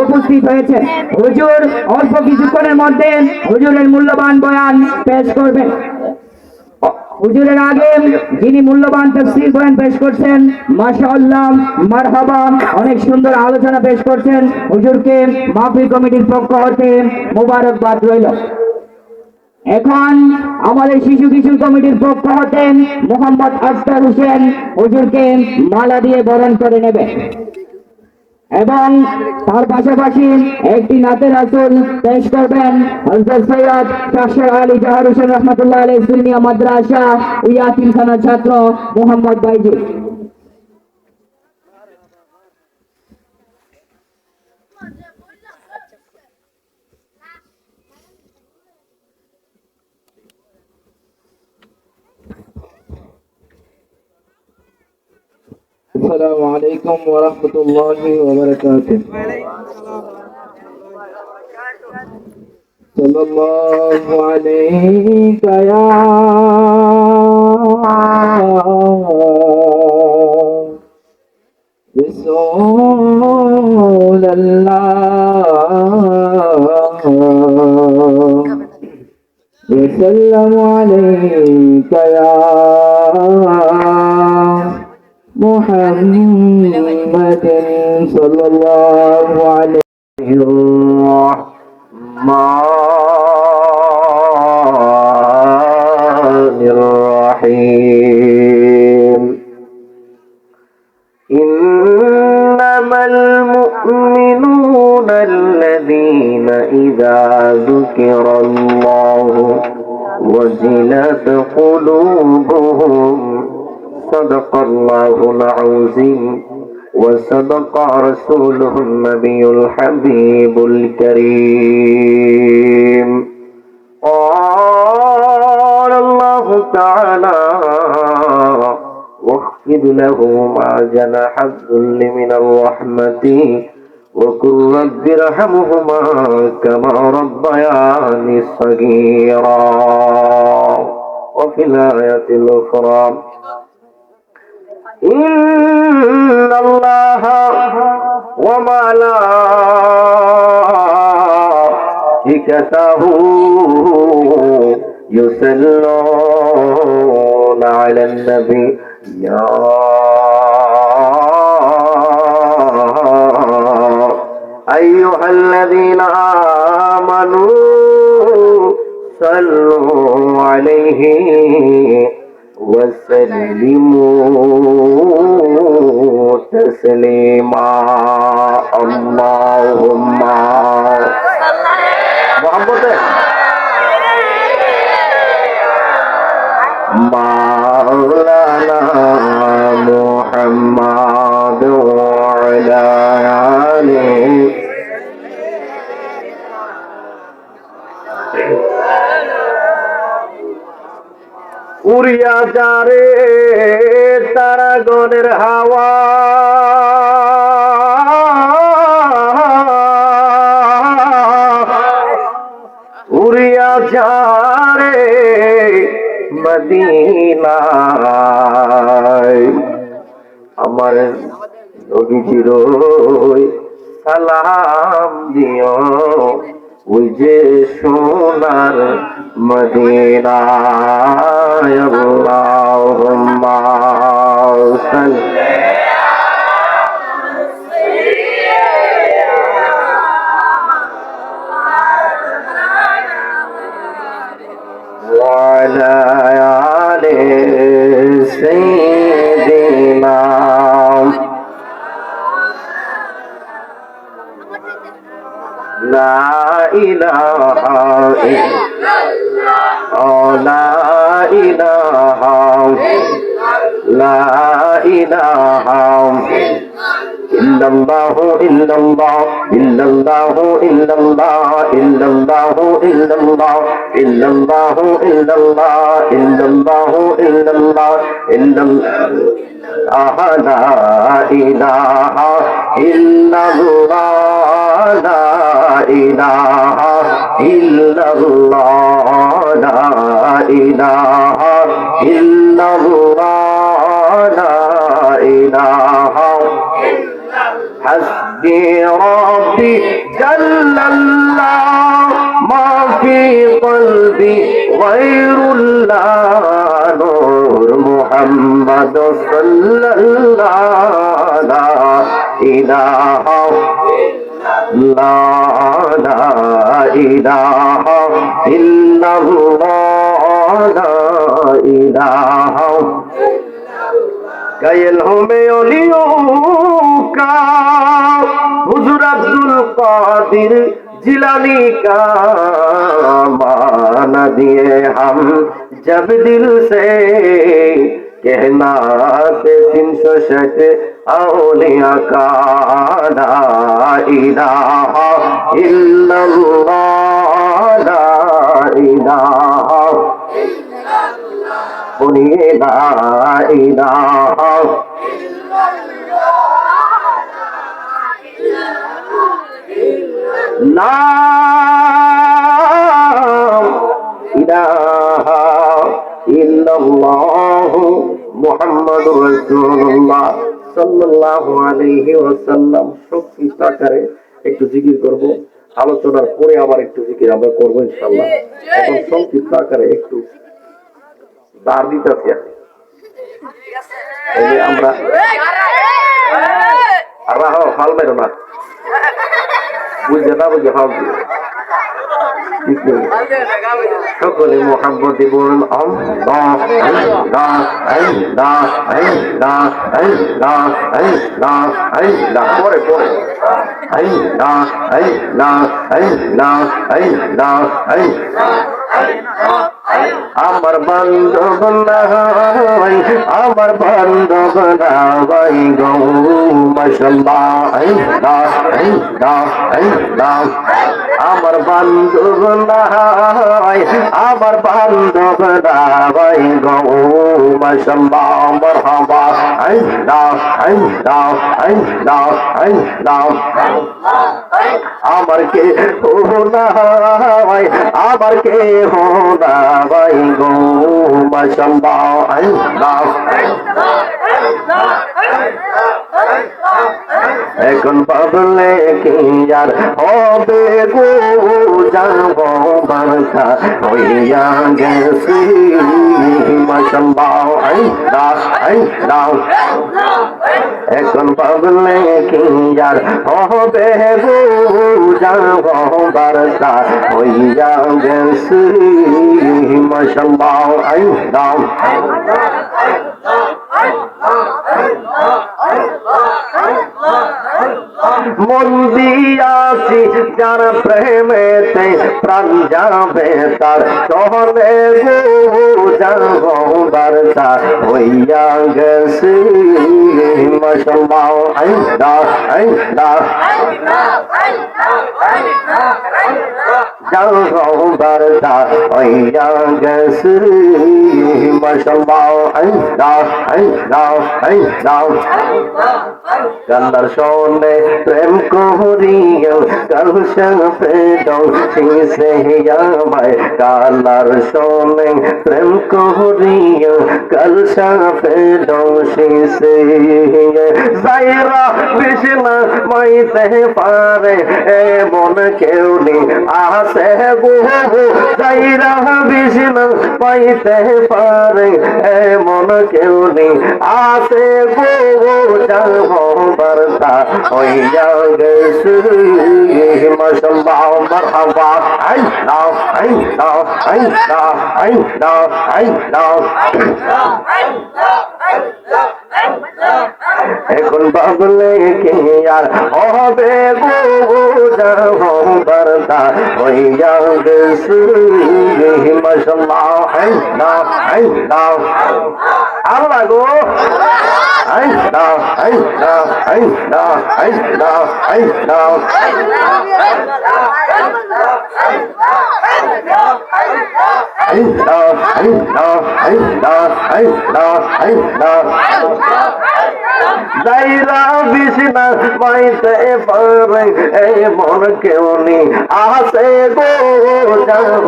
উপস্থিত হয়েছেন। হুজুর অল্প কিছুক্ষণের মধ্যে হুজুরের মূল্যবান বয়ান পেশ করবেন। হুজুরের আগে যিনি মূল্যবান তাফসীর বয়ান পেশ করছেন, মাশাআল্লাহ মারহাবা, অনেক সুন্দর আলোচনা পেশ করছেন। হুজুরকে মাহফিল কমিটির পক্ষ হতে মোবারকবাদ রইল। এখন আমাদের শিশু কিশোর কমিটির পক্ষ হতে মোহাম্মদ আখতার হোসেন হুজুরকে মালা দিয়ে বরণ করে নেবে এবং তার পাশাপাশি একটি নাতে রাসূল পেশ করবেন হযরত সৈয়দ শাহসার আলী জাহার হোসেন রহমাতুল্লাহ আলাইহি সুন্নিয়া মাদ্রাসা ও ইয়াতিমখানা ছাত্র মোহাম্মদ বাইজি। السلام عليكم ورحمة الله وبركاته. صلى الله عليك يا رسول الله وسلم عليك يا محمد صلى الله عليه الرحمن الرحيم إنما المؤمنون الذين إذا ذكر الله وجلت قلوبهم صدق الله العظيم وصدق رسوله النبي الحبيب الكريم. قال الله تعالى واخفض له ما جناح الذل من الرحمة وقل رب ارحمهما كما ربياني صغيرا. وفي الآية الأخرى إن الله وملائكته يصلون على النبي يا أيها الذين آمنوا صلوا عليه وسلموا تسليما. اللهم محمد مولانا محمد وعلى آله উড়িয়া যারে তারাগণের হাওয়া উড়িয়া যারে মদিনায় আমার নবীজির সালাম দিও ওই যে সোনার মদিনায়। আল্লাহুম্মা সাল্লি وعلى آل سيدنا لا إله إلا الله لا إله لا إله إلا الله إلا الله إلا الله إلا الله إلا الله إلا الله إلا الله إلا الله إلا الله إلا الله إلا الله لا إله إلا الله لا إله إلا الله لا إله إلا الله لا إله حسبي ربي جل الله ما في قلبي غير الله نور محمد صلى الله لا إله لا إله إلا الله لا إله कायल हो में ओलियों का हुजूर अब्दुल कादिर जिलानी का माना दिए हम जब दिल से कहना ते 360 औलिया का ला इलाहा इल्लल्लाह ला इलाहा बोलिए ला इलाहा ला इलाहा इल्लल्लाह मुहम्मदुर রাসূলুল্লাহ সাল্লাল্লাহু আলাইহি ওয়াসাল্লাম। শক্তি আকারে একটু জিকির করব, আলোচনার পরে আবার একটু জিকির আমরা করব ইনশাআল্লাহ। এখন সংক্ষিপ্ত আকারে একটু দাঁড় দিতেছি আমরা রাহো ফাল মেরো না, বুঝে না বুঝে ফাল দিও। সকলে মোহাম্মদে বলুন আল্লাহ আল্লাহ আল্লাহ আল্লাহ আল্লাহ আল্লাহ আল্লাহ পরে পরে আল্লাহ আল্লাহ আল্লাহ আল্লাহ আল্লাহ আমার বান্ধব নাই আমার বান্ধব নাই গো মাশাআল্লাহ আল্লাহ আল্লাহ আল্লাহ আমার বান্ধব নাই আমার বান্ধব নাই গো মাশাআল্লাহ মারহাবা আল্লাহ আল্লাহ আল্লাহ আল্লাহ আমার কে হো নাই আমার কে হো নাই গো মাশাআল্লাহ আল্লাহ এখন ভাবলে কি আর হবে গো যাব বারকা হইয়া গেছি মাশাআল্লাহ আল্লাহ আল্লাহ এখন ভাবলে কি আর হবে গো যাব বারকা হইয়া গেছি মাশাআল্লাহ আল্লাহ মন দিয়াছি যার প্রেমেতে প্রাণ যাবে তার শহরে গো যাব বারতা হইয়া গেছি মাশাআল্লাহ আল্লাহ আল্লাহ যাব বারতা হইয়া গেছি মাশাআল্লাহ আল্লাহ আল্লাহ আল্লাহ কান্নার শোনে প্রেম করিও কাল সাথে সে আমায় কান্নার শোনে প্রেম করিও কাল সাথে সে যাইরা বিছনা মাইতে পারে এমন কেউ নেই আসে গো যাইরা বিছনা পাইতে পারে এমন কেউ নেই আসে গো যাব বারতা হইয়া গেছি মাশাআল্লাহ মারহাবা আল্লাহ আল্লাহ আল্লাহ আল্লাহ আল্লাহ এখন ভাবলে কি আর হবে গো যাব বারতা হইয়া গেছি মাশাআল্লাহ আল্লাহ আল্লাহ আল্লাহ গো আল্লাহ আল্লাহ আল্লাহ আল্লাহ আল্লাহ যাইরা বিছনা পাইতে পারে এমন কেউ নেই আসে গো যাব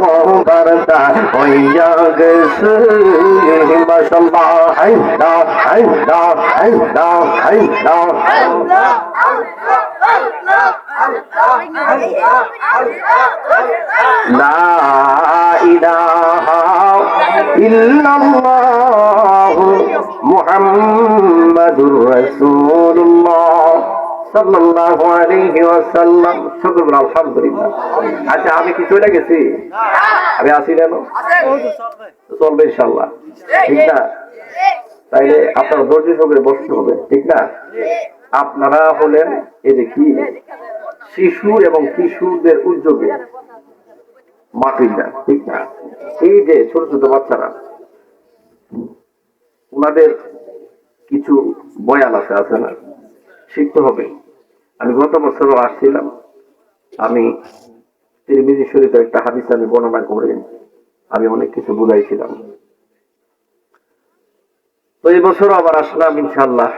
বারতা হইয়া গেছে মাশাআল্লাহ আল্লাহ আল্লাহ আল্লাহ আল্লাহ লা ইলাহা ইল্লাল্লাহ মুহাম্মাদুর রাসূলুল্লাহ সাল্লাল্লাহু আলাইহি ওয়াসাল্লাম। শুকর আলহামদুলিল্লাহ। আচ্ছা আমি কি চলে গেছি? আমি আসি কেন? চলবে ইনশাআল্লাহ, ঠিক না? তাইলে আপনারা ধৈর্য সহকারে বসতে হবে, ঠিক না? আপনারা হলেন এই যে কি শিশু এবং কিশোরদের উদ্যোগে মাহফিলটা, ঠিক না? এই যে ছোট ছোট বাচ্চারা, ওনাদের কিছু বয়ান আছে না, শিখতে হবে। আমি গত বছরও আসছিলাম, আমি তিরমিজি শরীফের একটা হাদিস আমি বর্ণনা করে আমি অনেক কিছু বুঝাইছিলাম। তো এই বছর আবার আসলাম ইনশাআল্লাহ।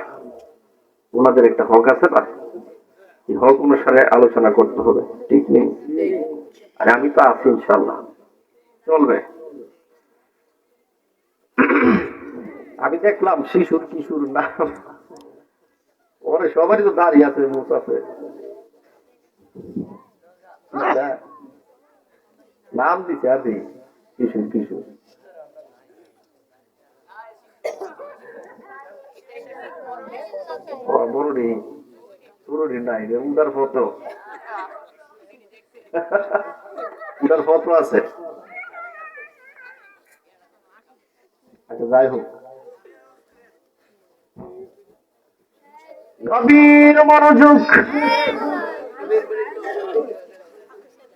ওনাদের একটা হক আছে না, এই হক অনুসারে আলোচনা করতে হবে, ঠিক নেই? আর আমি তো আছি ইনশাআল্লাহ, চলবে। আমি দেখলাম শিশুর কিশোর নাম ওরা সবারই তো দাঁড়িয়ে আছে, মুখ আছে, নাম দিছে আর কিশোর কিশোর। বড়ি নাই রে, উদার ফটো উদার ফটো আছে। আচ্ছা যাই হোক, গভীর মনোযোগ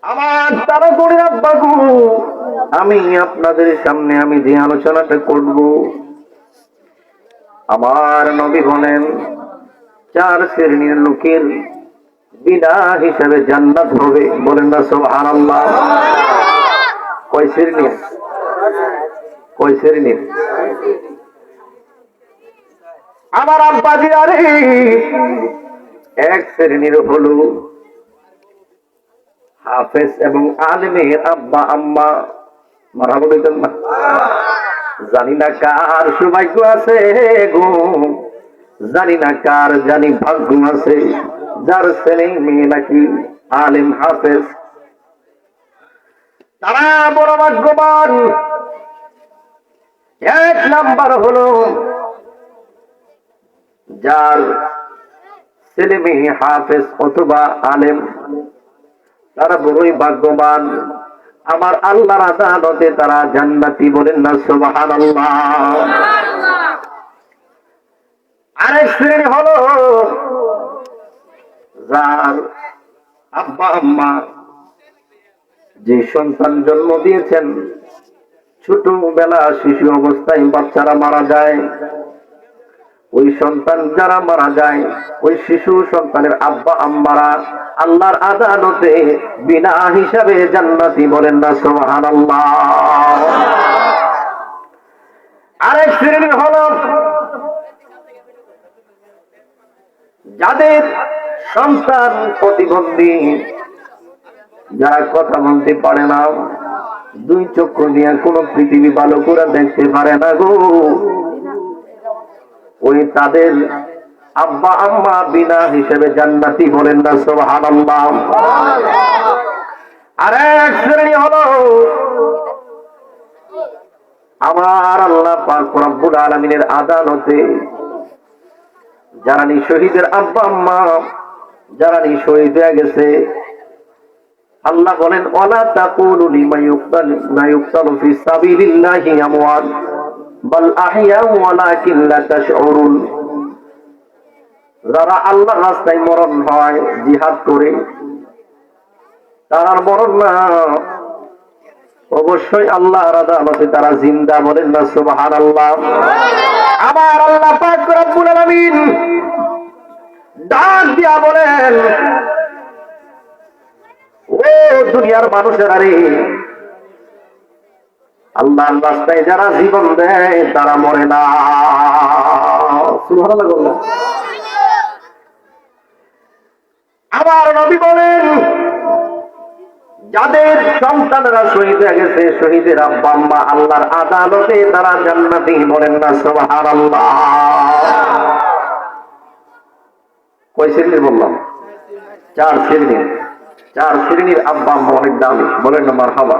আমার তারা করে আব্বাগু। আমি আপনাদের সামনে আমি যে আলোচনাটা করব, আমার নবী বলেন 4 শ্রেণীর লোকের বিনা হিসাবে জান্নাত হবে। বলেন না সুবহানাল্লাহ। কয় শ্রেণীর? কয় শ্রেণীর? আমার আব্বাজি আরে 1 শ্রেণীর হলো হাফেজ এবং আলেমের আব্বা আম্মা। মারা বলেছেন না? জানি না কার সৌভাগ্য আছে গো, জানি না কার জানি ভাগ্য আছে, যার ছেলে মেয়ে নাকি আলেম হাফেজ, তারা বড় ভাগ্যবান। 1 নাম্বার হলো যার ছেলে মেয়ে হাফেজ অথবা আলেম, তারা বড়ই ভাগ্যবান। আমার আল্লাহর আদালতে তারা জান্নাতি। বলেন না সুবহানাল্লাহ। আরেক শ্রেণী হলো যার আব্বা আম্মা যে সন্তান জন্ম দিয়েছেন, ছোটবেলা শিশু অবস্থায় বাচ্চারা মারা যায়, ওই সন্তান যারা মারা যায়, ওই শিশু সন্তানের আব্বা আম্মারা আল্লাহর আদালতে বিনা হিসাবে জান্নাতি। বলেন না সুবহানাল্লাহ। আরেক শ্রেণী হলো যাদের সন্তান প্রতিবন্ধী, যারা কথা বলতে পারে না, 2 চক্ষু দিয়ে কোনো পৃথিবী ভালো করে দেখতে পারে না গো, ওই তাদের আব্বা আম্মা বিনা হিসেবে জান্নাতি। বলেন না সুবহানাল্লাহ। আরেক শ্রেণী হলো আমার আল্লাহ পাক রব্বুল আলামিনের আদালতে যারা শহীদের আব্বা আম্মা, যারা শহীদ হয়ে গেছে, আল্লাহ বলেন ওয়ালা তাকুলু লিমা ইউক্তালু ফি সাবিলিল্লাহি আমওয়াত বাল আহইয়া ওয়ালাকিন লা তাশউরুন। যারা আল্লাহর রাস্তায় মরণ হয় জিহাদ করে, তার মরণ না, অবশ্যই আল্লাহর আদালতে তারা জিন্দা। বলেন না সুবহানাল্লাহ। আমার আল্লাহ পাক রব্বুল আলামিন ডাক দিয়া বলেন, ও দুনিয়ার মানুষেরা রে, আল্লাহর রাস্তায় যারা জীবন দেয় তারা মরে না। সুবহানাল্লাহ বললেন। আবার নবী বলেন, যাদের সন্তানরা শহীদ হয়ে গেছে, শহীদের আব্বা আম্মা আল্লাহর আদালতে তারা জান্নাতি। বলেন না সুবহানাল্লাহ। কয় শ্রেণীর বললাম? 4 শ্রেণীর। 4 শ্রেণীর আব্বা আম্মা অনেক দামি। বলেন না মারহাবা।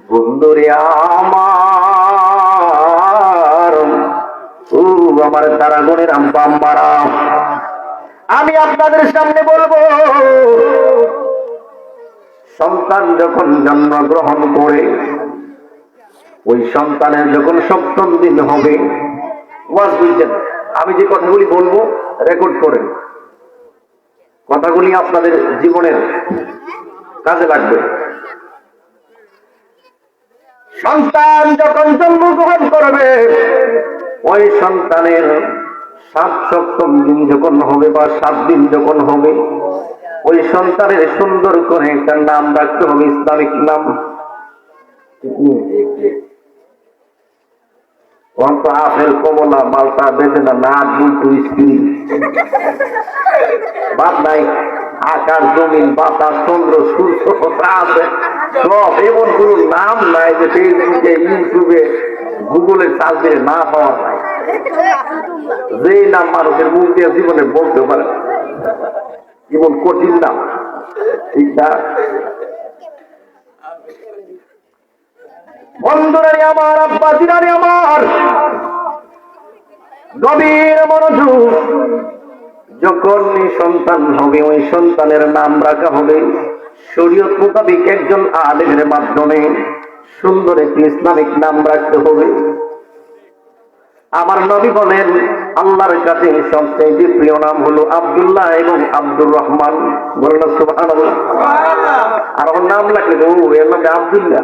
বন্ধুরে আমার, ও আমার তারাগণের আব্বা আম্মারা, আমি আপনাদের সামনে বলবো, সন্তান যখন জন্মগ্রহণ করে, ওই সন্তানের যখন 7ম দিন হবে, ওয়াজ বুঝছেন, আমি যে কথাগুলি বলবো রেকর্ড করেন, কথাগুলি আপনাদের জীবনের কাজে লাগবে। সন্তান যখন জন্মগ্রহণ করবে, ওই সন্তানের 7ম দিন যখন হবে বা 7 দিন যখন হবে, ওই সন্তানের সুন্দর করে একটা নাম রাখতে হবে, ইসলামিক নাম। অন্ত আপেল, কমলা, মালটা, বেদেনা, নাট, বুলটু, স্ত্রী, বাদ নাই, আকাশ, জমিন, বাতাস, চন্দ্র, সূর্য আছে সব। এমন কোন নাম নাই যে ফেসবুকে, ইউটিউবে, গুগলে সার্চ দিয়ে না পাওয়া যায়, যে নাম মানুষের মুখ দিয়ে জীবনে বলতে পারে। জীবন কঠিন নাম, ঠিক না? বন্ধুরানি আমার, আব্বাজিরানি আমার, গভীর মনোযোগ। যখন সন্তান হবে, ওই সন্তানের নাম রাখা হবে শরীয়ত মোতাবেক একজন আলেমের মাধ্যমে। সুন্দর একটি ইসলামিক নাম রাখতে হবে। আমার নবী বলেন, আল্লাহর কাছে সবচেয়ে প্রিয় নাম হলো আব্দুল্লাহ এবং আব্দুর রহমান। বলেন না সুবহানাল্লাহ। আর ওর নাম রাখলে ও এর নামে আব্দুল্লাহ,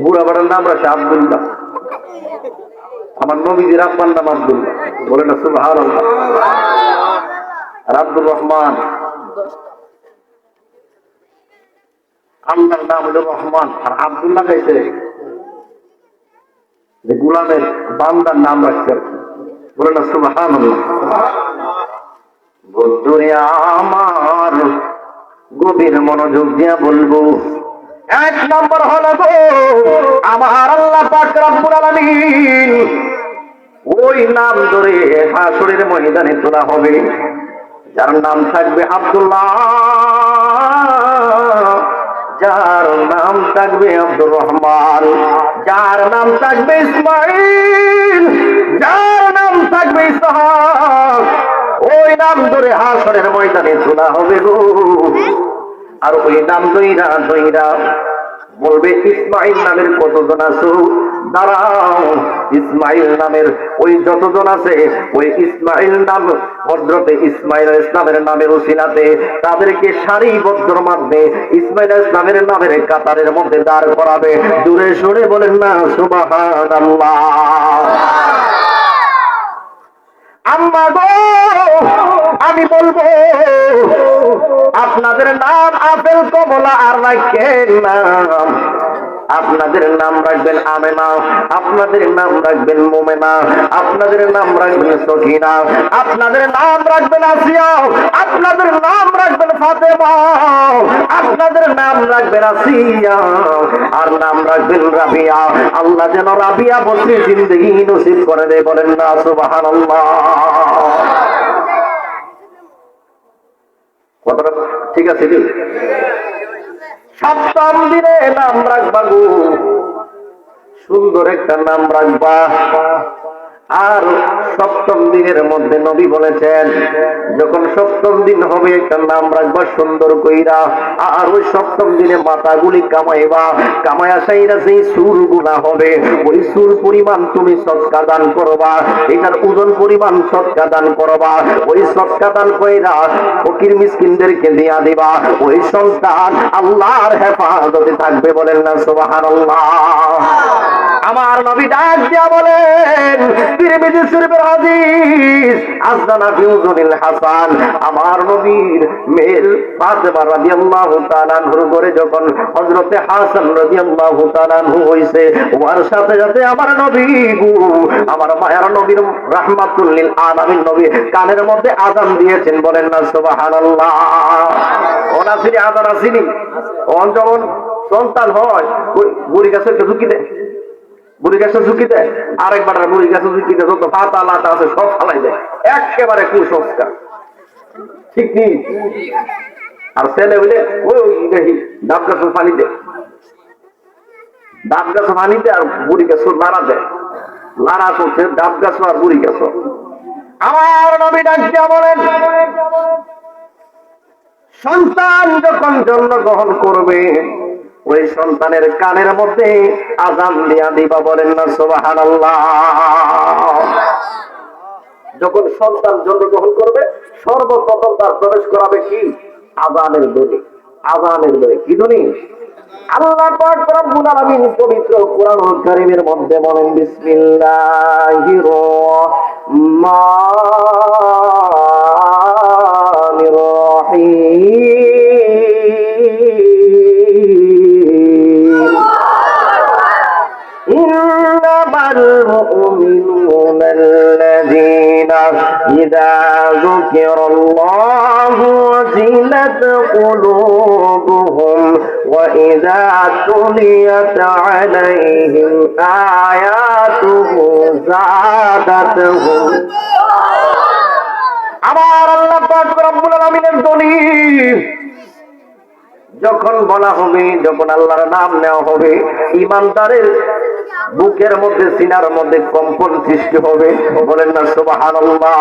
বুড়া বাড়ার নাম রাখে আব্দুল্লাহ। আমার নবীজির আব্বার নাম আব্দুল্লাহ। বলেন না সুবহানাল্লাহ। আর আব্দুর রহমান, আল্লাহর নাম হলো রহমান। আর আব্দুল্লাহ খাইছে যে গোলামের বান্দার নাম রাখছে। বলে না সুবহানাল্লাহ। বন্ধুরে আমার, গভীর মনোযোগ দিয়া বলবো, 1 নম্বর হলো গো, আমার আল্লাহ পাক রব্বুল আলামিন ওই নাম ধরে হাসরের ময়দানে তোলা হবে, যার নাম থাকবে আব্দুল্লাহ, যার নাম থাকবে আব্দুর রহমান, যার নাম থাকবে ইসমাইল, যার নাম থাকবে ইসহাক। ওই নাম ধরে হাসরের ময়দানে তোলা হবে গো। আর ওই নাম দইরা দইরা বলবে, ইসমাইল নামের কতজন আছো? দাঁড়াও, ইসমাইল নামের ওই যতজন আছে, ওই ইসমাইল নাম হযরতে ইসমাইল ইসলামের নামের ওসিলাতে তাদেরকে সারিবদ্ধর মধ্যে ইসমাইল ইসলামের নামের কাতারের মধ্যে দাঁড় করাবে। দূরে সরে বলেন না সুবহানাল্লাহ। আম্মা গো, আমি বলবো, আপনাদের নাম আপেল, কমলা আর রাখেন নাম। আপনাদের নাম রাখবেন আমেনা, আপনাদের নাম রাখবেন মোমেনা, আপনাদের নাম রাখবেন সখিনা, আপনাদের নাম রাখবেন আসিয়া, আপনাদের নাম রাখবেন ফাতেমা, আপনাদের নাম রাখবেন আসিয়া, আর নাম রাখবেন রাবিয়া। আল্লাহ যেন রাবিয়া বলতে জিন্দেগি নসিব করে দেয়। বলেন না সুবহানাল্লাহ। কথাটা ঠিক আছে? 7ম দিনে নাম রাখবা গো, সুন্দর একটা নাম রাখবা। আর 7ম দিনের মধ্যে নবী বলেছেন, যখন 7ম দিন হবে একটা নাম রাখবা সুন্দর কইরা। আর ওই 7ম দিনে মাথাগুলি কামাইবা, কামায়া সাইরা যেই সুর গুলা হবে, ওই সুর পরিমাণ তুমি সদকা দান করবা। এটার ওজন পরিমাণ সদকা দান করবা। ওই সদকা দান কইরা ফকির মিসকিনদেরকে দিয়া দিবা। ওই সন্তান আল্লাহর হেফাজতে থাকবে। বলেন না সুবহানাল্লাহ। আমার নবী ডাক দিয়া বলেন, তিরমিজি শরীফের হাদিস, আযযানা ফি উযুনিল হাসান, আমার নবীর মেয়ে ফাতেমা রাদিয়াল্লাহু তাআলা আনহুর ঘরে যখন হযরতে হাসান রাদিয়াল্লাহু তাআলা আনহু হইছে, ওর সাথে সাথে আমার নবী গো, আমার মায়ার নবীর রাহমাতুল লিল আলামিন নবী কানের মধ্যে আযান দিয়েছেন, বলেন না সুবহানাল্লাহ। ওনা ফিরে আযান আসেনি, ওন যখন সন্তান হয় ওই বুড়ি গাছে একটু ঝুঁকি দেয়, বুড়ি গাছে ঝুঁকি দেয়, আরেকবার বুড়ি গাছে ঝুঁকি দেয়, যত পাতা লাতা আছে সব ফালাই দেয়, একেবারে কুসংস্কার, ঠিক নেই। আর ছেলে হইলে ওই দেখি ডাব গাছের পানি দেয়, ডাব গাছ পানিতে আর বুড়ি গাছ নাড়া দেয়, নাড়া করছে ডাব গাছ আর বুড়ি গাছ। আমার নবী ডাক দিয়া বলেন, সন্তান যখন জন্মগ্রহণ করবে ওই সন্তানের কানের মধ্যে আযান দিয়া দিবা, বলেন না সুবহানাল্লাহ। যখন সন্তান জন্মগ্রহণ করবে সর্বপ্রথম তার প্রবেশ করাবে কি? আযানের ধ্বনি, আযানের ধ্বনি। কি ধ্বনি? আল্লাহ পাক রব্বুল আলামিন পবিত্র কোরআনুল কারীমের মধ্যে বলেন, বিসমিল্লাহির রহমানির রহিম, ইন্নামাল মুমিনুনাল্লাযীনা ইযা যুকিরাল্লাহু ওয়াজিলাত কুলুবুহুম ওয়া ইযা তুলিয়াত আলাইহিম আয়াতুহু যাদাতুহুম। আমার আল্লাহ পাক রব্বুল আলামিনের দলিল যখন বলা হবে, যখন আল্লাহর নাম নেওয়া হবে, ইমানদারের বুকের মধ্যে সিনার মধ্যে কম্পন সৃষ্টি হবে, বলেন না সুবহানাল্লাহ।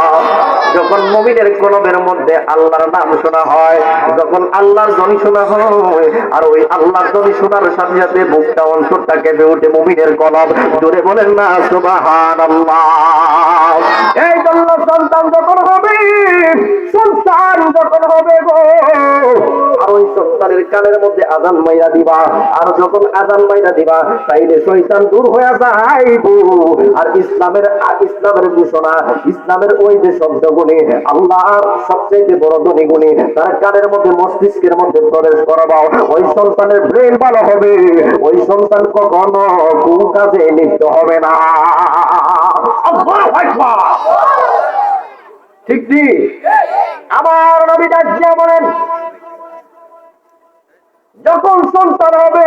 যখন মুমিনের কলবের মধ্যে আল্লাহর নাম শোনা হয়, যখন আল্লাহর ধ্বনি শোনা হয়, আর ওই আল্লাহর ধ্বনি শোনার সাথে সাথে বুকটা অন্তরটা কেঁপে ওঠে মুমিনের কলব, জোরে বলেন না সুবহানাল্লাহ। এই জন্য সন্তান যখন হবে, সন্তান যখন হবে গো, আর ওই সন্তানের কানের মধ্যে আযান মাইরা দিবা, আর যখন আযান মাইরা দিবা তাইলে শয়তান দূর হয়ে যাইব। আর ইসলামের ঘোষণা, ইসলামের ওই যে শব্দগুলি, আল্লাহর সবচেয়ে বড় ধ্বনিগুলি তার কানের মধ্যে মস্তিষ্কের মধ্যে প্রবেশ করাবাও, ওই সন্তানের ব্রেন ভালো হবে, ওই সন্তান কখনো কুকাজে লিপ্ত হবে না। আল্লাহু আকবার, ঠিক ঠিক। আমার নবী ডাক দিয়া বলেন, যখন সন্তান হবে,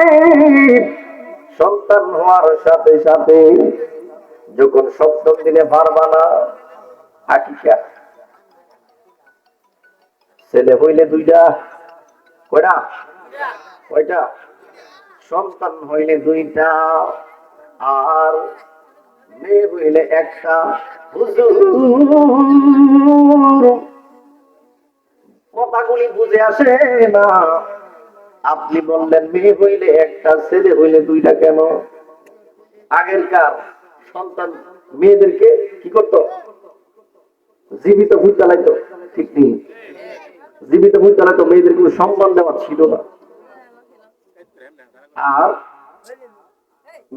সন্তান হওয়ার সাথে সাথে যখন সপ্তম দিনে পারবা না, আকিকা ছেলে হইলে দুইটা, কয়টা? কয়টা? সন্তান হইলে দুইটা, আর মেয়ে হইলে একটা। হুজুর কথাগুলি বুঝে আসে না, আপনি বললেন মেয়ে হইলে একটা, ছেলে হইলে দুইটা কেন? আগেরকার সন্তান মেয়েদেরকে কি করতো? জীবিত ভূত চালাইতো, ঠিক নেই? জীবিত ভূত চালাইতো, মেয়েদের কোনো সম্মান দেওয়া ছিল না, আর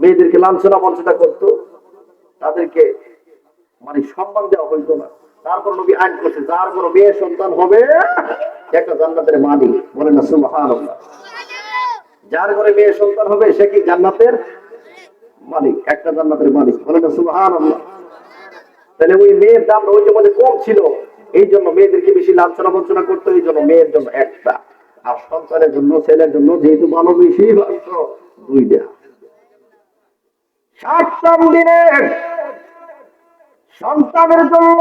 মেয়েদেরকে লাঞ্ছনা বঞ্চনা করতো, তাদেরকে মানে সম্মান দেওয়া হইতো না। তারপর নবী আইন করছে, যার কোনো মেয়ে সন্তান হবে একটা জান্নাতের মালিক, বলেন না সুবহানাল্লাহ। যার ঘরে মেয়ে সন্তান হবে সে কি জান্নাতের মালিক, একটা জান্নাতের মালিক, বলেন না সুবহানাল্লাহ। তাহলে ওই মেয়ের দাম ওই জমানে কম ছিল, এই জন্য মেয়েদেরকে বেশি লাঞ্ছনা বঞ্চনা করতো, এই জন্য মেয়ের জন্য একটা, আর সন্তানের জন্য, ছেলের জন্য যেহেতু ভালো বেশি দুইটা। 7 দিনের সন্তানের জন্য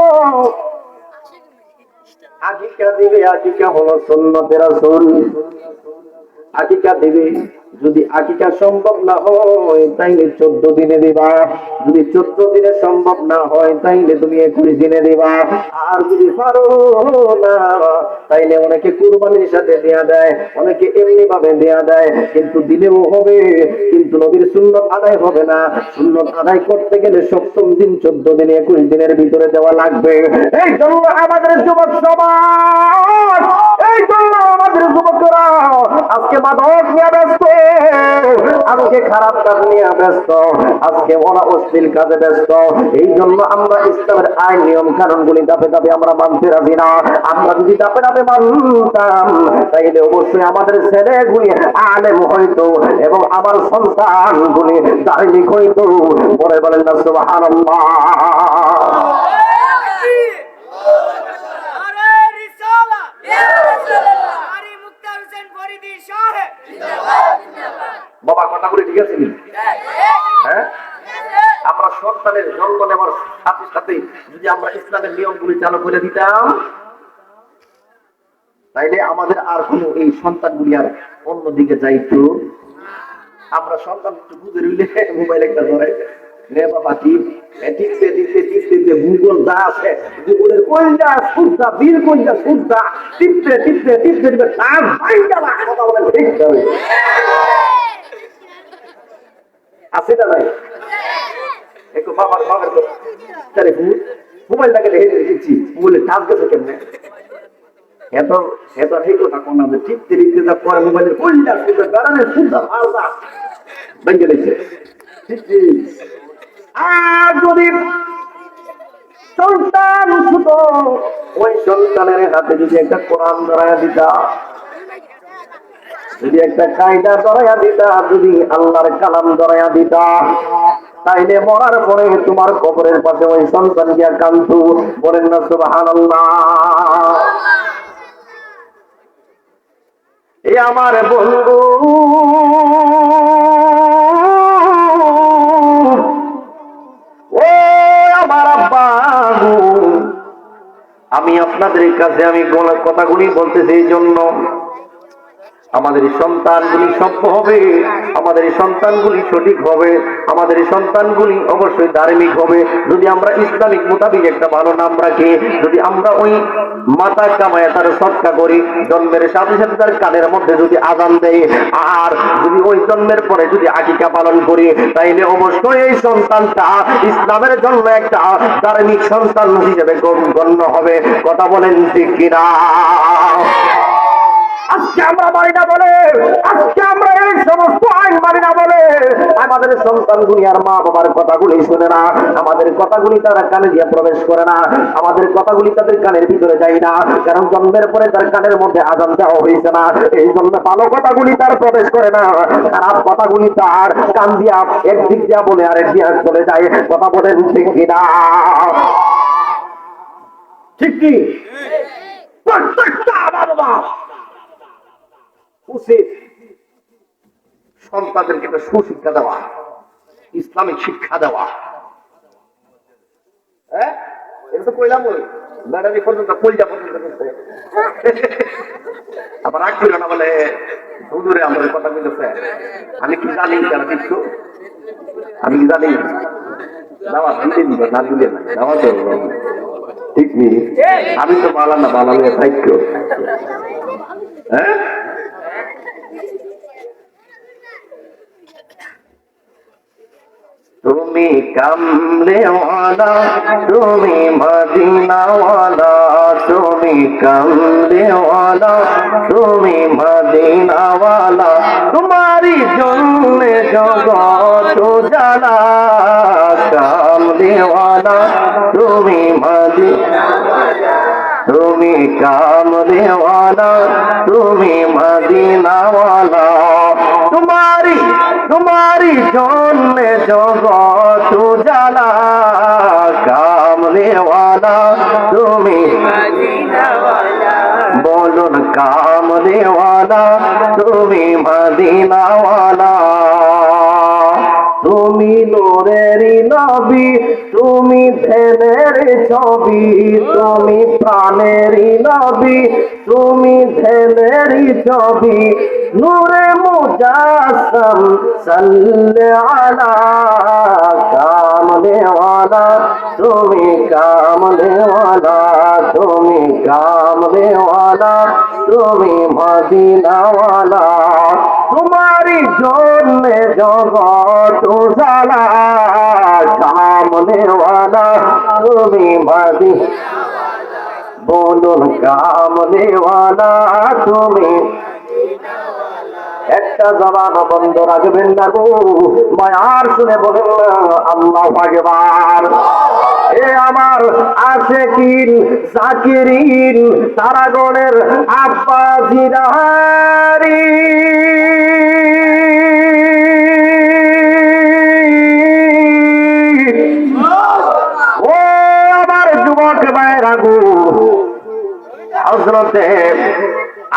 আকিকা দিবে। আকিকা হলো সুন্নতের রাসূল, আকিকা দিবে। যদি আকিকা সম্ভব না হয় তাইলে 14 দিনে দিবা, যদি 14 দিনে সম্ভব না হয় তাইলে তুমি 21 দিনে দিবা, আর যদি পারো না তাইলে অনেকে কুরবানির সাথে দেয়া দেয়, অনেকে এমনি ভাবে দেয়া দেয়, কিন্তু দিলেও হবে, কিন্তু নবীর সুন্নাত আদায় হবে না। সুন্নাত আদায় করতে গেলে 7ম দিন, 14 দিন, 21 দিনের ভিতরে দেওয়া লাগবে। এই জন্য আমাদের যুবক সমাজ, এই জন্য আমাদের যুবকরা আজকে মাদক নিয়ে ব্যস্ত, আজকে খারাপ কাজ নিয়ে ব্যস্ত, আজকে ওরা অশ্লীল কাজে ব্যস্ত। এই জন্য আমরা ইসলামের আইন নিয়ম কানুন গুলি ধাপে ধাপে আমরা মানতে রাজি না। আমরা যদি ধাপে ধাপে মানতাম তাইলে অবশ্যই আমাদের ছেলেগুলি আলেম হইতো এবং আমার সন্তানগুলি ধার্মিক হইতো। পরে বলেন না সুবহানাল্লাহ। বাবা কথাগুলি ঠিক আছে? হ্যাঁ, আমরা সন্তানের জন্ম নেওয়ার সাথে সাথে যদি আমরা ইসলামের নিয়মগুলি চালু করে দিতাম তাইলে আমাদের আর কোনো এই সন্তানগুলি আর অন্যদিকে যাইতো। আমরা সন্তান একটু বুঝে রইলে মোবাইল একটা ধরে রে বাবা টিপতে গুগল যা আছে গুগলের কোনটা সুদ্ধা বীর কোনটা সুদ্ধা টিপতে দিবে তার ভাই গেলা কথা বলে ঠিক হবে আছে না ভাই? একটু বাবার তারে মোবাইল লাগে দেখে দিচ্ছি মোবাইলে টাচ গেছে কেমনে এত এত এই কথা কোন আমাদের টিপতে যা পরে মোবাইলের কোনটা সুদ্ধা বেড়ানে সুদ্ধা ভালটা ভেঙে দিচ্ছে। আর যদি সন্তান ছোট ওই সন্তানের হাতে যদি একটা কোরআন ধরাইয়া দিতা, যদি একটা কায়দা ধরাইয়া দিতা, যদি আল্লাহর কালাম ধরাইয়া দিতা, তাইলে মরার পরে তোমার কবরের পাশে ওই সন্তান গিয়া কান্দু। বলেন না সুবহানাল্লাহ। এ আমার বন্ধু আমি আপনাদের কাছে আমি কথাগুলি বলতেছি এই জন্য আমাদের সন্তানগুলি সভ্য হবে, আমাদের সন্তানগুলি সঠিক হবে, আমাদের সন্তানগুলি অবশ্যই ধার্মিক হবে। যদি আমরা ইসলামিক মোতাবিক একটা ভালো নাম রাখি, যদি আমরা ওই মাথা কামায় তার সৎকা করি, জন্মের সাথে সাথে তার কানের মধ্যে যদি আযান দেয়, আর যদি ওই জন্মের পরে যদি আকিকা পালন করি, তাইলে অবশ্যই এই সন্তানটা ইসলামের জন্য একটা ধার্মিক সন্তান হিসেবে গণ্য হবে। কথা বলেন ঠিক কিনা? আজকে আমরা মানি না বলে, আজকে আমরা এই সমস্ত আইন মানি না বলে আমাদের সন্তানগুলি আর মা বাবার কথাগুলি শুনে না, আমাদের কথাগুলি তারা কানে দিয়ে প্রবেশ করে না, আমাদের কথাগুলি তাদের কানের ভিতরে যায় না, কারণ জন্মের পরে তার কানের মধ্যে আযান দেওয়া হয়েছে না। এই জন্য ভালো কথাগুলি তার প্রবেশ করে না, খারাপ কথাগুলি তার কান দিয়া একদিক দিয়া বলে আরেক দিয়া চলে যায়। কথা বলেন ঠিক কিনা? ঠিক কি? প্রত্যেকটা বাবা উচিত সন্তানদেরকে একটা সুশিক্ষা দেওয়া, ইসলামিক শিক্ষা দেওয়া। হ্যাঁ, এটা তো কইলাম ওই ম্যাডামি পর্যন্ত কইলা পর্যন্ত আবার রাগ ছিল না বলে হুজুরে আমাদের কথা বলতেছে। আমি কি জানি যারা কিছু, আমি কি জানি দাওয়াত দিলে দিবে না দিলে না দাওয়াত ঠিক নেই। আমি তো বালানা বালালে থাইক। হ্যাঁ, তুমি কামলেওয়ালা, তুমি মদিনাওয়ালা, তুমি কামলেওয়ালা, তুমি মদিনাওয়ালা, তোমারি জন্য জগৎ জালা। কামলেওয়ালা তুমি মদিনাওয়ালা, তুমি কামলেওয়ালা, তুমি মদিনাওয়ালা, তোমারি জন্য জগৎ জালা। কামলেওয়ালা তুমি মদিনাওয়ালা, বলুন কামলেওয়ালা তুমি মদিনাওয়ালা। তুমি নূরেরই নবী, তুমি ধ্যানের ছবি, তুমি প্রাণেরই নবী, তুমি ধ্যানেরই ছবি। নূরে মুজাসসাম সাল্লি আলা। কামলেওয়ালা তুমি কামলেওয়ালা, তুমি কামলেওয়ালা, তুমি মদিনাওয়ালা, তোমারি জন্য জগৎ জালা। কামলেওয়ালা তুমি মদিনাওয়ালা, বলুন কামলেওয়ালা তুমি। একটা জবান বন্ধ রাখবেন না গো, মায়ার শুনে বলেন না আল্লাহু আকবার। এ আমার আশিকিন জাকিরিন তারাগণের আব্বা জিরারি, ও আমার যুবক ভাইরা গো, হযরতে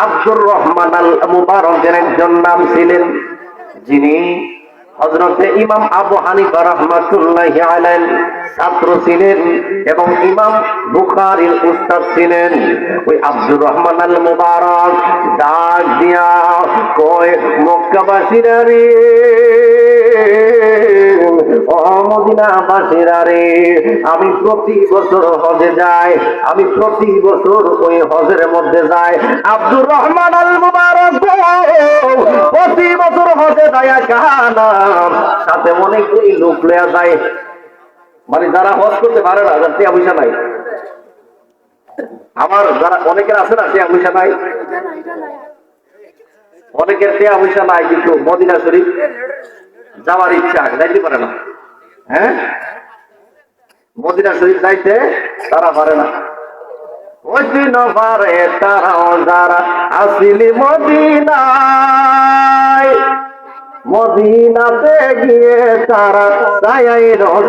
আব্দুর রহমান আল মুবারকের একজন নাম ছিলেন, যিনি হযরতে ইমাম আবু হানিফা রাহমাতুল্লাহি আলাইহির ছাত্র ছিলেন এবং ইমাম বুখারীর উস্তাদ ছিলেন। ওই আব্দুর রহমান আল মুবারক ডাক দিয়া কয়, মক্কাবাসীরা রে, ও মদিনাবাসীরা রে, আমি প্রতি বছর হজে যাই, আমি প্রতি বছর ওই হজের মধ্যে যাই। আব্দুর রহমান আল মুবারক প্রতি বছর হজে যায় কানা, সাথে অনেকগুলি লোক লয়া যায়, মানে যারা হজ করতে পারে না, যার টিয়া পয়সা নাই। আমার যারা অনেকের আছে না টিয়া পয়সা নাই, অনেকের টিয়া পয়সা নাই কিন্তু মদিনা শরীফ যাওয়ার ইচ্ছা, যাইতে পারে না। হ্যাঁ, মদিনা শরীফ যাইতে তারা পারে না। ওই দিন পারে তারাও যারা আসিলি মদিনায়, মদিনাতে গিয়ে তারা যাই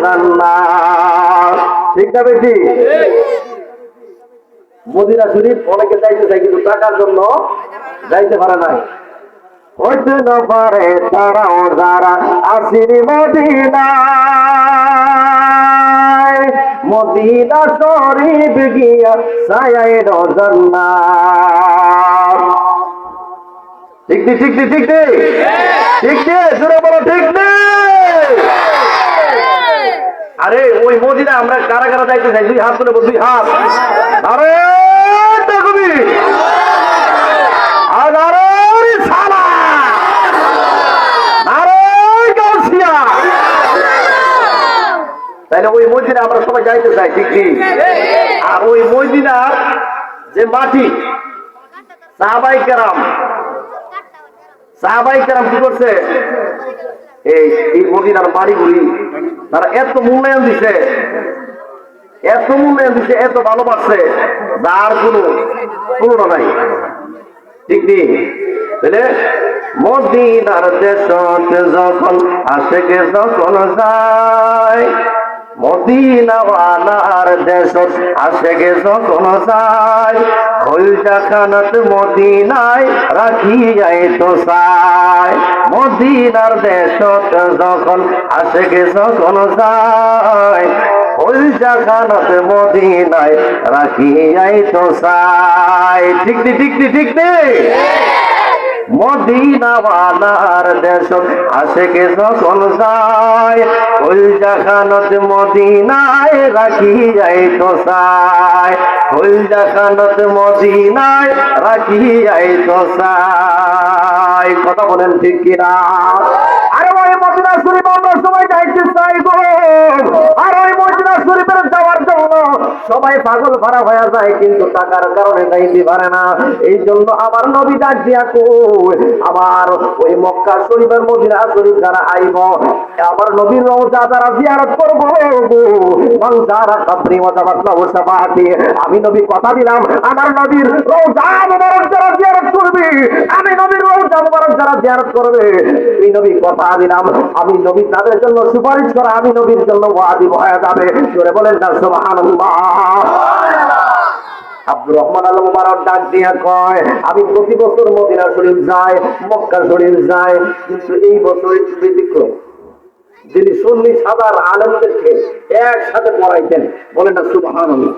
জান্নাত। ঠিক না বেশি? মদিনা শরীফ অনেকে যাইতে চাই কিন্তু টাকার জন্য যাইতে পারে নাই। হইতে না পারে তারাও যারা আসিনি মদিনায়, মদিনা শরীফ গিয়া সায়াই জান্নাত। ঠিক নেই, ঠিক নেই, ঠিক নেই, ঠিক নেই, জোরে বলো ঠিক নেই। আরে ওই মদিনা আমরা কারা কারা যাইতে চাই? দুই হাত তুলে বল, দুই হাত। আরে দেখবি আর আরে সালা, আরে গাউসিয়া, তাইলে ওই মদিনা আমরা সবাই যাইতে চাই, ঠিক কি? আর ওই মদিনার যে মাটি, সাহাবায়ে কেরাম কি করছে? এই মদিনার বাড়িগুলি তারা এত মূল্যায়ন দিছে, এত মূল্যায়ন দিছে, এত ভালোবাসছে, যার কোনো তুলনা নাই। ঠিক নেই? তাহলে মদিনার দেশ যখন আশেকে যখন যায়, মদিনাওয়ালার দেশ আশেকে যখন যায়, কলজা খানাত মদিনায় রাখিয়াই তো চায়। মদিনার দেশ যখন আশেকে যখন যায়, কলজা খানাত মদিনায় রাখিয়াই তো চায়। ঠিক নেই, ঠিক নেই, ঠিক নেই? মদিনাওয়ালার দেশ আশেকে যখন যায়, কলজা খানত মদিনায় রাখিয়াই তো চায়, কলজা খানত মদিনায় রাখিয়াই তো চায়। কথা বলেন ঠিক কিনা? আরে ওই মদিনা শরীফ আমরা সবাই যাইতে চাই গো, আর ওই মদিনা শরীফের যাওয়ার জন্য সবাই পাগল ভাড়া হয়ে যায়, কিন্তু টাকার কারণে যাইতে পারে না। এই জন্য আমার নবী ডাক দিয়া কই, আবার ওই মক্কা শরীফের মদিনা শরীফ যারা আইব, আমার নবীর রওজা যারা জিয়ারত করব, মান যারা কবরি ওয়া তাওয়াসসাল সাফাতি, আমি নবী কথা দিলাম, আমার নবীর রওজা মুবারক যারা জিয়ারত করবে, আমি নবীর রওজা মুবারক যারা জিয়ারত করবে, এই নবী কথা দিলাম, আমি নবী তাদের জন্য সুপারিশ করা, আমি নবীর জন্য ওয়াজিব হয়ে যাবে। জোরে বলেন না সুবহানাল্লাহ। আব্দুর রহমান আল মুবারক ডাক দিয়া কয়, আমি প্রতি বছর মদিনা শরীফ যাই, মক্কা শরীফ যাই, কিন্তু এই বছর একটু ব্যতিক্রম। যিনি 40,000 আলেমদেরকে একসাথে পড়াইতেন, বলেন না সুবহানাল্লাহ।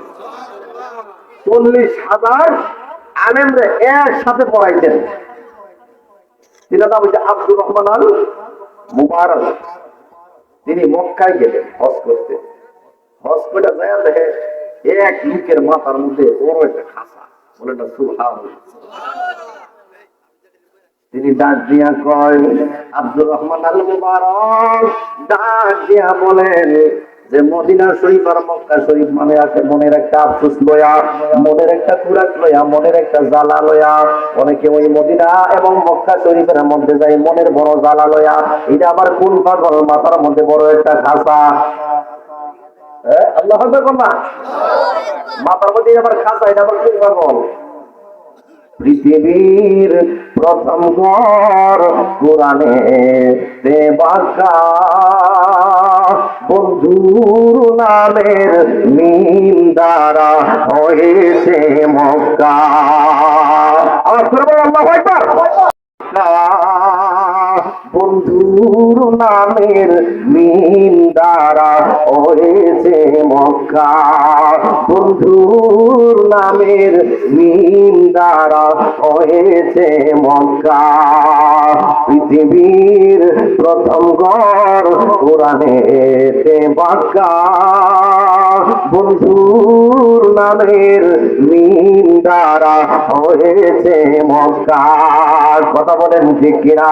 40,000 আলেমরে একসাথে পড়াইতেন, তিনার নাম হচ্ছে আব্দুর রহমান আল মুবারক। তিনি মক্কায় গেলেন হজ করতে, হজ করে যায় দেখে এক লোকের মাথার মধ্যে বড় একটা খাসা, বলেন না সুবহানাল্লাহ। তিনি ডাক দিয়া কয়, আব্দুর রহমান আল মুবারক ডাক দিয়া বলেন, যে মদিনা শরীফ আর মক্কা শরীফ মানে আছে মনের একটা আফসোস লয়া, মনের একটা কুরাক লয়া, মনের একটা জ্বালা লয়া। অনেকে ওই মদিনা এবং মক্কা শরীফের মধ্যে যায় মনের বড় জ্বালা লয়া। এটা আবার কোন পাগল মাথার মধ্যে বড় একটা খাসা। আল্লাহ হাফেজ না, মাথার মধ্যে আবার খাসা, এটা আবার কোন পাগল? পৃথিবীর প্রথম ঘর কোরআনে দেবাকা, বন্ধুর নামের মিম দ্বারা হয়েছে মক্কা। আমার সুরে বলেন আল্লাহু আকবার। বন্ধুর নামের মিম দ্বারা হয়েছে মক্কা, বন্ধুর নামের মিম দ্বারা হয়েছে মক্কা। পৃথিবীর প্রথম ঘর কোরআনে বাক্কা, বন্ধুর নামের মিম দ্বারা হয়েছে মক্কা। কথা বলেন ঠিক কিনা?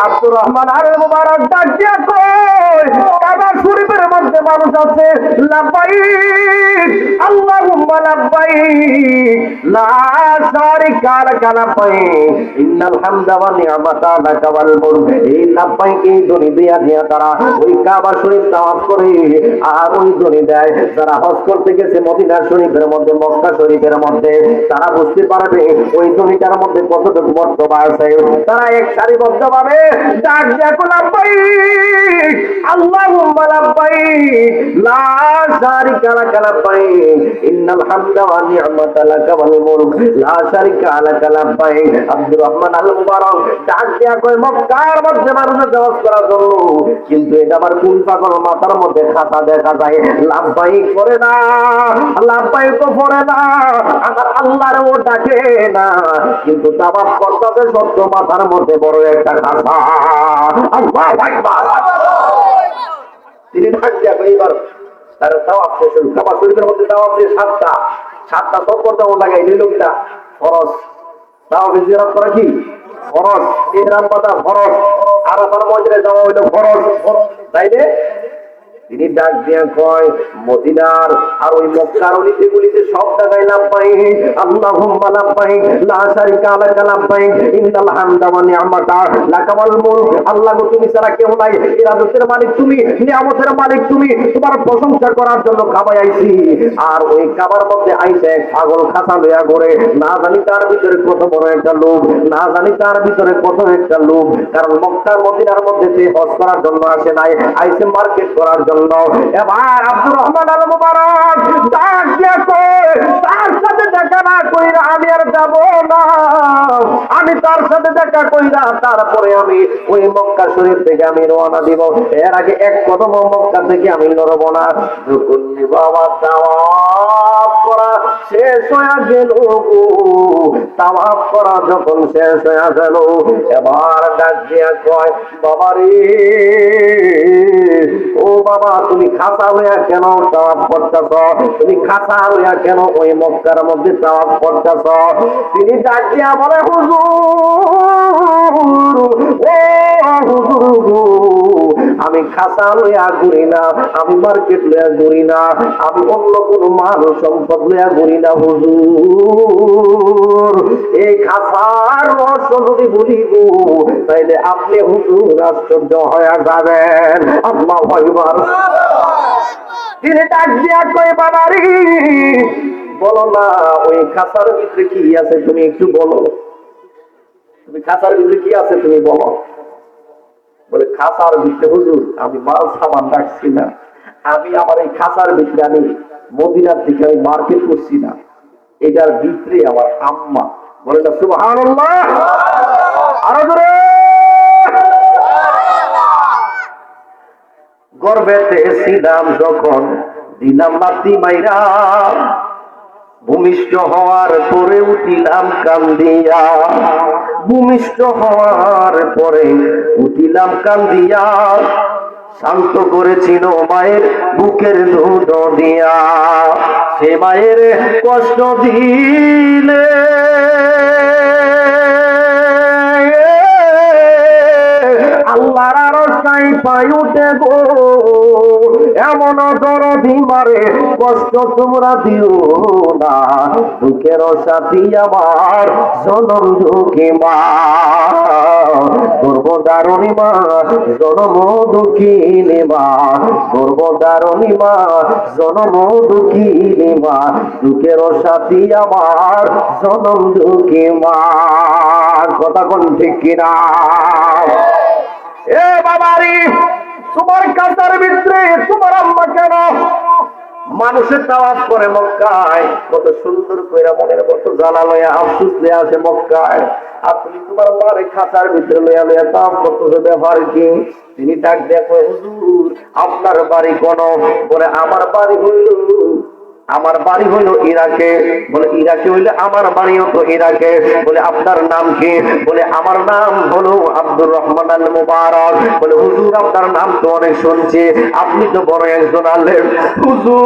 আব্দুর রহমান আল মুবারক ডাক দিয়া কই, কাবা শরীফের মধ্যে মানুষ আছে লাব্বাইক আল্লাহুম্মা লাব্বাইক লা শারিকা লাকা লাব্বাইক ইন্নাল হামদা ওয়া নি'মাতা লাকা ওয়াল মুলক। এই লাব্বাইক এই ধ্বনি দিয়া দিয়া তারা ওই কাবা শরীফ তাওয়াফ করে, আর ওই ধ্বনি দেয় যারা হজ করতে গেছে মদিনা শরীফের মধ্যে মক্কা শরীফের মধ্যে, তারা বুঝতে পারবে ওই ধ্বনিটার মধ্যে কতটুকু মর্তবা আছে। তারা এক সারিবদ্ধ ভাবে ডাক দিয়া লাব্বাইক আল্লাহুম্মা লাব্বাইক লা শারিকা লাকা লাব্বাইক ইন্নাল হামদা ওয়া নি'মাতা লাকা ওয়াল মুলক লা শারিকা লাকা লাব্বাইক। আব্দুর রহমান আল মুবারক ডাক দিয়া কয় মক্কার মধ্যে মানুষের নামাজ করার জন্য, কিন্তু এটা আবার কোন পাগল মাথার মধ্যে খাতা দেখা যায় লাব্বাইক করে না, লাব্বাইক তো পড়ে না, আমার আল্লাহর ও ডাকে না, কিন্তু তাওয়াফ করতে সত্য মাথার মধ্যে বড় একটা খাতা। আল্লাহু আকবার। তিনি ডাক দিয়া কয় এবার তার তাওয়াফ শেষ হলো। কাবা শরীফের মধ্যে তাওয়াফ দিয়ে সাতটা সফর দেওয়া লাগাই এই লোকটা ফরজ। তাওয়াফে জিয়ারত করা কি ফরজ, ইহরাম বাঁধা ফরজ, আরাফার ময়দানে যাওয়া হইলো ফরজ, তাইলে তিনি ডাক দিয়া কয় মদিনার আর ওই মক্কার অলিতে গলিতে সব জায়গায় লাব্বাইক আল্লাহুম্মা লাব্বাইক লা শারিকা লাকা লাব্বাইক ইন্নাল হামদা ওয়া নি'মাতা লাকা ওয়াল মুলক। আল্লাহ গো তুমি ছাড়া কেউ নাই, ইরাদতের মালিক তুমি, নিয়ামতের মালিক তুমি, তোমার প্রশংসা করার জন্য কাবায় আইছি। আর ওই কাবার মধ্যে আইছে এক পাগল খাতা লইয়া ঘুরে, না জানি তার ভিতরে কত বড় একটা লোভ, না জানি তার ভিতরে কত একটা লোভ। কারণ মক্কার মদিনার মধ্যে সে হজ করার জন্য আসে নাই, আইছে মার্কেট করার জন্য। এবার আব্দুর রহমান আল মুবারক ডাক দিয়া কয় তার সাথে দেখা না কইরা আমি আর যাব না, আমি তার সাথে দেখা কইরা তারপরে আমি ওই মক্কা শরীফ থেকে আমি রওনা দিব, এর আগে এক কদম মক্কা থেকে আমি নড়ব না। যখন বাবা তাওয়াফ করা শেষ হয়ে গেল, তাওয়াফ করা যখন শেষ হয়ে গেল, এবার ডাক দিয়া কয় বাবারে ও বাবা তুমি খাসা হইয়া কেন তাওয়াফ করতেছ, তুমি খাসা হইয়া কেন ওই মক্কার মধ্যে তাওয়াফ করতেছ? তিনি ডাক দিয়া বলে আমি খাসা লইয়া ঘুরি না, আমি মার্কেট লইয়া ঘুরি না, আমি অন্য কোন মাল সম্পদ লইয়া ঘুরি না হুজুর। এই খাসার রহস্য যদি বলিব তাইলে আপনি হুজুর আশ্চর্য হয়ে যাবেন। আল্লাহু আকবার। তিনি ডাক দিয়া কই বাবারি বলো না ওই খাসার ভিতরে কি আছে তুমি একটু বলো, তুমি খাসার ভিতরে কি আছে তুমি বলো। বলে খাসার ভিতরে হুজুর আমি মাল সামান রাখছি না, আমি আমার এই খাসার ভিতরে আমি মদিনার দিকে আমি মার্কেট করছি না, এটার ভিতরে আমার আম্মা। বলে না সুবহানাল্লাহ, আরো জোরে। গর্বেতে ছিলাম যখন দিলাম মাটি মাইরা, ভূমিষ্ঠ হওয়ার পরে উঠিলাম কান্দিয়া, ভূমিষ্ঠ হওয়ার পরে উঠিলাম কান্দিয়া, শান্ত করেছিল মায়ের বুকের দুধ দিয়া, সে মায়ের কষ্ট দিলে আল্লাহর আরশ নাই পাই উঠে গো, এমন কোন দরদি মারে কষ্ট তোমরা দিও না, দুঃখের সাথী আমার জনম দুঃখী মা, গর্ভধারণী মা জনম দুঃখিনী মা, গর্ভধারণী মা জনম দুঃখিনী মা, দুঃখের সাথী আমার জনম দুঃখী মা। কথা কোন ঠিক কিনা? এ বাবারি, তোমার কাতার ভিতরে তোমার আম্মা কেন মানুষের তাওয়াফ করে মক্কায়, কত সুন্দর কইরা মনের কত জ্বালা লইয়া আফসোস লইয়া আসে মক্কায়, আর তুমি তোমার মারে খাতার ভিতরে লইয়া লইয়া তাওয়াফ করতেছো, ব্যাপার কি? তিনি ডাক দেখো, হুজুর আপনার বাড়ি কোন? বলে আমার বাড়ি হইল ইরাকে। বলে ইরাকে হইলে আমার বাড়িও তো ইরাকে। বলে আপনার নাম কি? বলে আমার নাম হলো আব্দুর রহমান আল মুবারক। বলে হুজুর আপনার নাম তো অনেক শুনছি, আপনি তো বড় একজন আলেম। হুজুর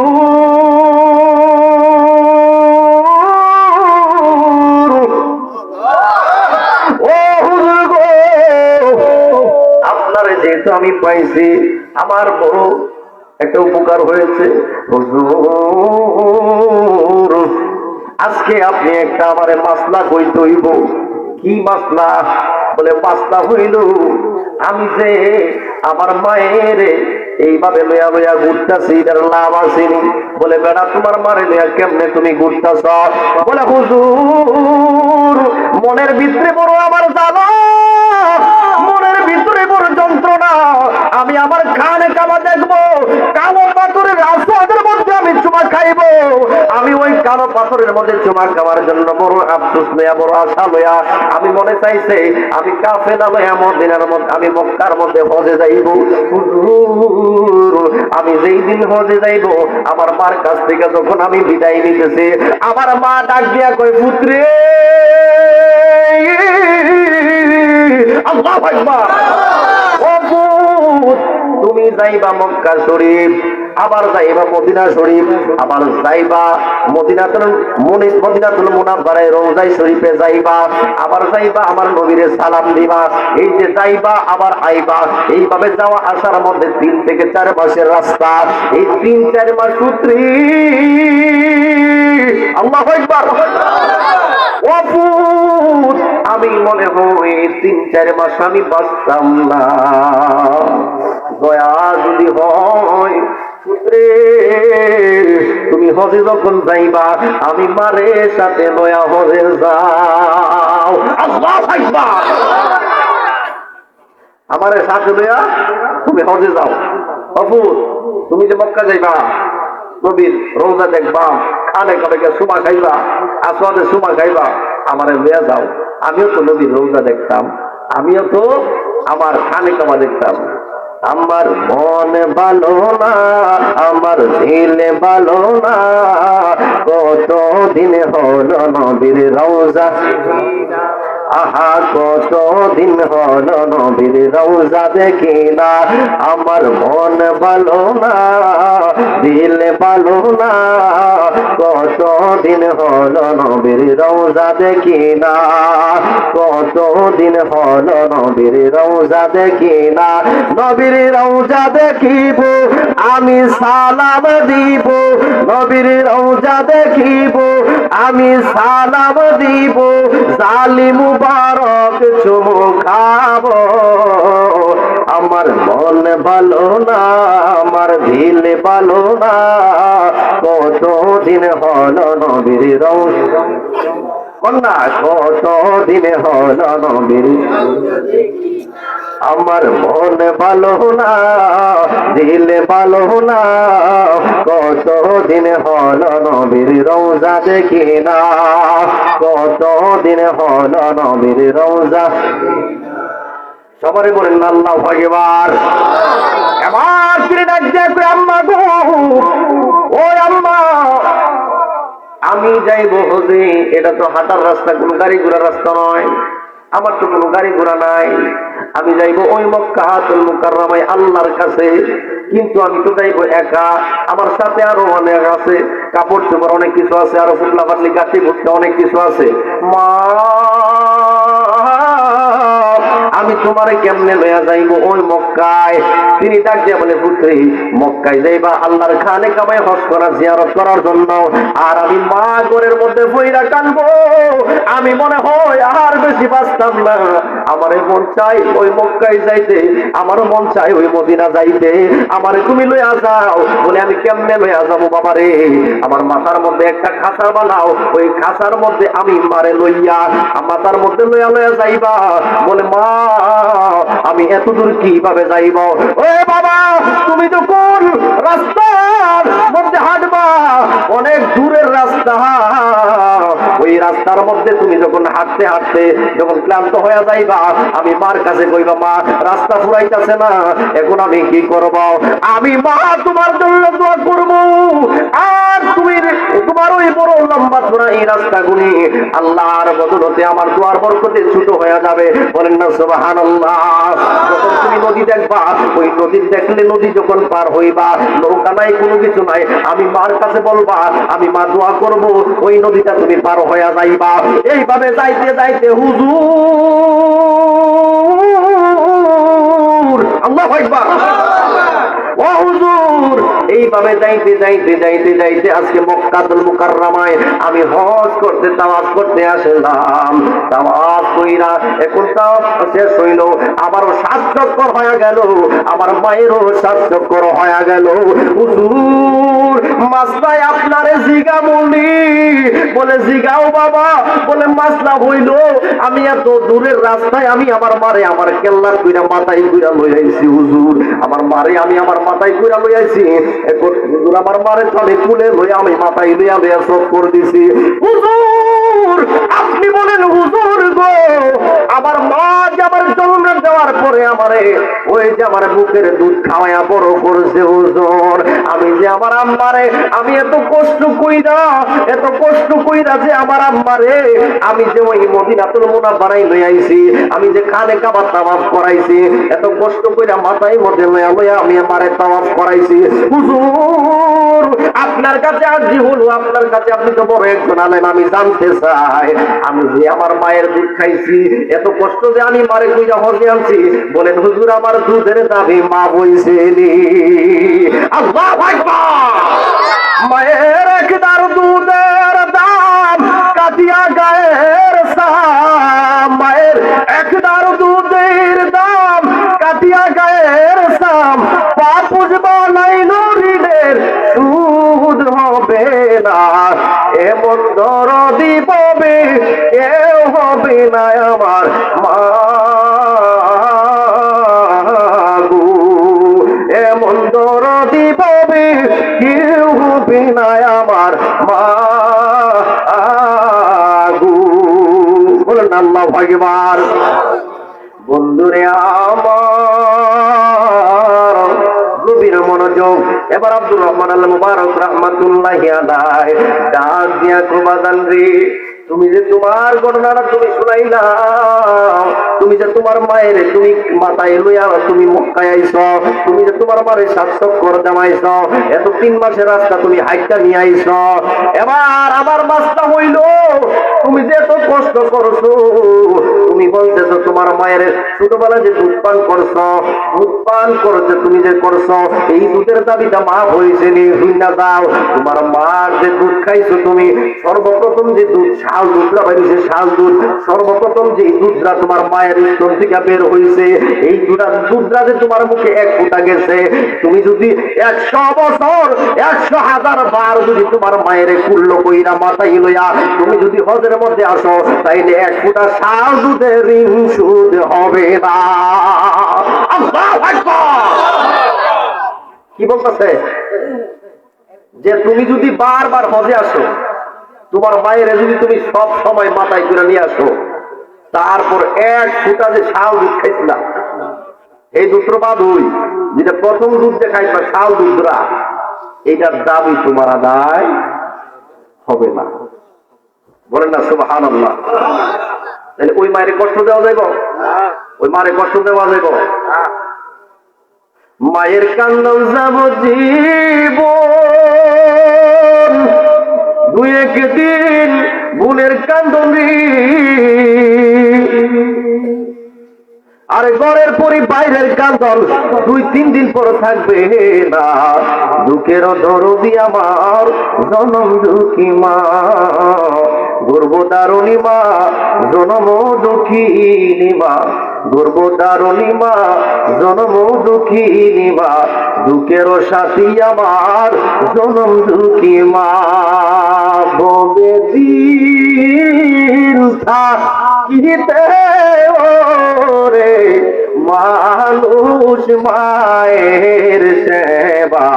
ও হুজুর গো, আপনার যেহেতু আমি পাইছি আমার বড় একটা উপকার হয়েছে। হুজুর আজকে আপনি একটা আমারে মাসলা কইতে হইব। কি মাসলা? বলে মাসলা হইল আমি যে আমার মায়ের এইভাবে লইয়া লইয়া ঘুরতেছি, এটার লাভ আসেনি। বলে বেড়া তোমার মারে লইয়া কেমনে তুমি ঘুরতেছ? বলে হুজুর মনের ভিতরে বড় আমার জ্বালা, মনের ভিতরে বড় যন্ত্রণা। আমি আমার খানে কাবা দেখবো, কালো পাথরের রাস্তাদের মধ্যে আমি চুমা খাইব। আমি ওই কালো পাথরের মধ্যে চুমা খাওয়ার জন্য বড় আফসোস লইয়া, বড় আশা লইয়া আমি মনে চাইছে আমি কাফেলা লইয়া মদিনার মধ্যে, আমি মক্কার মধ্যে হজে যাইব। হুজুর আমি যেই দিন হজে যাইব, আমার মার কাছ থেকে যখন আমি বিদায় নিতেছি, আমার মা ডাক দিয়া কয়, পুত্রে আল্লাহু আকবার, ও পুত তুমি যাইবা মক্কা শরীফ, আবার যাইবা মদিনা শরীফ, আবার যাইবা মদিনাতুল মুনাওয়ারায় রওজা শরীফে যাইবা, আবার যাইবা আমার নবীরে সালাম দিবা। এই যে যাইবা আবার আইবা, এইভাবে যাওয়া আসার মধ্যে 3 থেকে 4 মাসের রাস্তা। এই 3-4 মাস সূত্রে আল্লাহু আকবার, ও পুত আমি মনে হয় 3-4 মাস আমি বাঁচতাম না। দয়া যদি হয় পুত্রে তুমি হজে যখন যাইবা, আমি মারে সাথে দয়া হজে যাও। আল্লাহু আকবার, আমারে সাথে লইয়া তুমি হজে যাও। অপুত তুমি যে মক্কা যাইবা, নবীর রওজা দেখবা, খানে খানে সুমা খাইবা, আসওয়াদে সুমা খাইবা, আমারে লইয়া যাও। আমিও তো নবীর রওজা দেখতাম, আমিও তো আমার খানে কাবা দেখতাম। আমার মন ভালো না, আমার দিল ভালো না, কতদিন হলো নবীর রওজা, আহা কতদিন হলো নবীর রওজা দেখি না। আমার মন ভালো না, দিল ভালো না, কতদিন হলো নবীর রওজা দেখি না, কতদিন হলো নবীর রওজা দেখি না। নবীর রওজা দেখিব আমি সালাম দিব, নবীর রওজা দেখিব আমি সালাম দিব, জালিম মুবারক চুমু খাবো। আমার মন ভালো না, আমার দিল ভালো না, কতদিন হলো নবীর রওজা, কন্যা কতদিন হলো নবীর, আমার মন ভালো না, দিল ভালো না, কতদিন হলো নবীর রওজা দেখি না, কতদিন হলো নবীর রওজা। সবারই বলেন আল্লাহু আকবার। এবার ফিরে ডাক দেখো, আম্মা গো, ও আম্মা আমি যাইব হজে, এটা তো হাঁটার রাস্তা, কোনো গাড়ি ঘোড়ার রাস্তা নয়, আমার তো কোনো গাড়ি ঘোড়া নাই। আমি যাইব ওই মক্কাতুল মুকাররমায় আল্লাহর কাছে, কিন্তু আমি তো যাইব একা, আমার সাথে আরো অনেক আছে, কাপড় চোপড় অনেক কিছু আছে, আরো ফুটলা ফাটলি গাছি ফুটতে অনেক কিছু আছে। মা আমি আমি তোমারে কেমনে লইয়া যাইব ওই মক্কায়? তিনি ডাক দিয়া বলে, পুত্রী, মক্কায় যাইবা আল্লাহর খানে কাবায় হজ করা জিয়ারত করার জন্য, আর আমি মা ঘরের মধ্যে বইরা কানবো। আমি মনে হয় আর বেশি বাঁচতাম না। আমারে মন চাই ওই মক্কায় যাইতে, আমারও মন চাই ওই মদিনা যাইতে। আমারে তুমি লইয়া যাও। বলে, আমি কেমনে লইয়া যাবো বাবা রে? আমার মাথার মধ্যে একটা খাঁচা বানাও, ওই খাঁচার মধ্যে আমি মারে লইয়া মাথার মধ্যে লইয়া লইয়া যাইবা। বলে, মা আমি এত দূর কিভাবে যাইব? ওই বাবা, তুমি তো কোন রাস্তার মধ্যে হাঁটবা? অনেক দূরের রাস্তা। ওই রাস্তার মধ্যে তুমি যখন হাঁটতে হাঁটতে যখন ক্লান্ত হয়ে যাইবা, আমি মার কাছে কইবা, মা রাস্তা ফুরাইতেছে না, এখন আমি কি করব? আমি মা তোমার জন্য দোয়া করব। আর তুমি তোমার ওই বড় লম্বা চড়া এই রাস্তাগুলি আল্লাহর বদলতে আমার দোয়ার বরকতে ছোট হয়ে যাবে। বলেন না সুবহানাল্লাহ। যখন তুমি নদী দেখবা, ওই নদী দেখলে নদী যখন পার হইবা, নৌকা নাই, কোনো কিছু নাই, আমি মার কাছে বলবা, আমি মা দোয়া করব, ওই নদীটা তুমি পার হয়ে যাইবা। এইভাবে যাইতে যাইতে হুজুর, আল্লাহু আকবার, ও হুজুর, এইভাবে যাইতে যাইতে যাইতে যাইতে আজকে মক্কাতুল মুকাররমায় আমি হজ করতে তাওয়াফ করতে আসলাম। তাওয়াফ কইরা এখন তাওয়াফ শেষ হইল, আমারও 7 চক্কর হয়ে গেল, আমার মায়েরও 7 চক্কর হয়ে গেল। হুজুর, মাসলাই আপনারে জিগা বলি। বলে, জিগাও বাবা। বলে, মাসলা হইল আমি এত দূরের রাস্তায় আমি আমার মারে আমার কেল্লা কইরা মাথায় কইরা লই আইছি। হুজুর, আমার মারে আমি আমার মাথায় কইরা লই আইছি। এখন হুজুর আমার মারে তো আমি কুলে লই আমি মাথায় লইয়া লইয়া সব করে দিছি। হুজুর, আপনি বলেন হুজুর গো, আমার মা যে আমার জন্ম দেওয়ার পরে আমারে ওই যে আমার বুকের দুধ খাওয়াইয়া বড় করছে। হুজুর, আমি যে আমার আম্মারে আমি এত কষ্ট কইরা যে আমার আম্মারে আমি যে ওই মদিনাতুল মুনাওয়ারায় লই আইছি, আমি যে খানে কাবা তাওয়াফ করাইছি, এত কষ্ট কইরা মাথায় মধ্যে লইয়া লইয়া আমি আমারে তাওয়াফ করাইছি। হুজুর, আপনার কাছে আরজি হলো, আপনার কাছে আপনি তো বড় একজন আলেম, আমি জানতে চাই, আমি যে আমার মায়ের দুধ খাইছি, এত কষ্ট যে আমি মারে কইরা হজে আনছি, বলেন হুজুর আমার দুধের দাবি মা বইছেনি। আল্লাহু আকবার। মায়ের একদার দুধের দাম কাটিয়া গায়ের সাম, মায়ের একদার দুধের দাম কাটিয়া গায়ের সাম, পাপুজ বানাই নরিদের সুদ হবে না, এমন দরদি পাবে কেউ হবে না আমার মা গো, এমন দরদি পাবে কেউ হবে না আমার মা গো। বলেন আল্লাহু আকবার। বন্ধুরে আমার, গভীর মনোযোগ। এবার আব্দুর রহমান আল মুবারক রাহমাতুল্লাহি আলাইহি ডাক দিয়া কুবাদান রে, তুমি যে তোমার ঘটনাটা তুমি শুনাইলা, তুমি যে তোমার মায়ের তুমি মাথায় লইয়া তুমি মক্কায় আইছ, তুমি যে তোমার মায়ের 7 চক্কর জামাইছ, এত 3 মাসের রাস্তা তুমি হাইটটা নিয়ে আইছ। এবার আমার মাসটা হইল, তুমি যে এত কষ্ট করছো, তুমি বলতেছো তোমার মায়ের ছোটবেলা যে দুধ পান করছো, দুধ পান করছে তুমি যে করছো, এই দুধের দাবিটা মা হয়েছে নি না দাও। তোমার মার যে দুধ খাইছো তুমি, সর্বপ্রথম যে দুধ শাল দুধরা বেরিয়েছে, শাল দুধ, সর্বপ্রথম যে দুধরা তোমার মায়ের স্তন থেকে বের হয়েছে, এই দুধরা যে তোমার মুখে 1 ফোঁটা গেছে, তুমি যদি 100 বছর 100,000 বার যদি তোমার মায়ের কুল্ল কইরা মাথায় লইয়া তুমি যদি হজের মধ্যে আসো, তাইলে 1 ফোঁটা শাল দুধের ঋণ সুদ হবে না। আল্লাহু আকবার। কি বলতেছে? যে তুমি যদি বারবার হজে আসো, তোমার মায়ের যদি তুমি সব সময় মাথায় করে নিয়ে আসো, তারপর 1 ফোঁটা যে শাল দুধ খাইছিলা, এই দুধটা বাদ হই, যেটা প্রথম দুধ যে খাইবা শাল দুধরা, এইটার দাবি তোমার আদায় হবে না। বলেন না সুবহানাল্লাহ। তাহলে ওই মায়ের কষ্ট দেওয়া যাইব? ওই মায়ের কষ্ট দেওয়া যাইব? মায়ের কান্দাও যাব জীবন, 2-1 দিন বোনের কান্দনি, আর ঘরের পরি বাইরের কান্দন 2-3 দিন পর থাকবে না। দুঃখের দরদি আমার জনম দুঃখী মা, গর্ভধারণী মা, জনম দুঃখিনী মা, গর্ভধারণী মা, জনম দুঃখিনী মা, দুঃখের সাথী আমার জনম দুঃখী মা। ববে দিন থাকিতে ওরে মানুষ মায়ের সেবা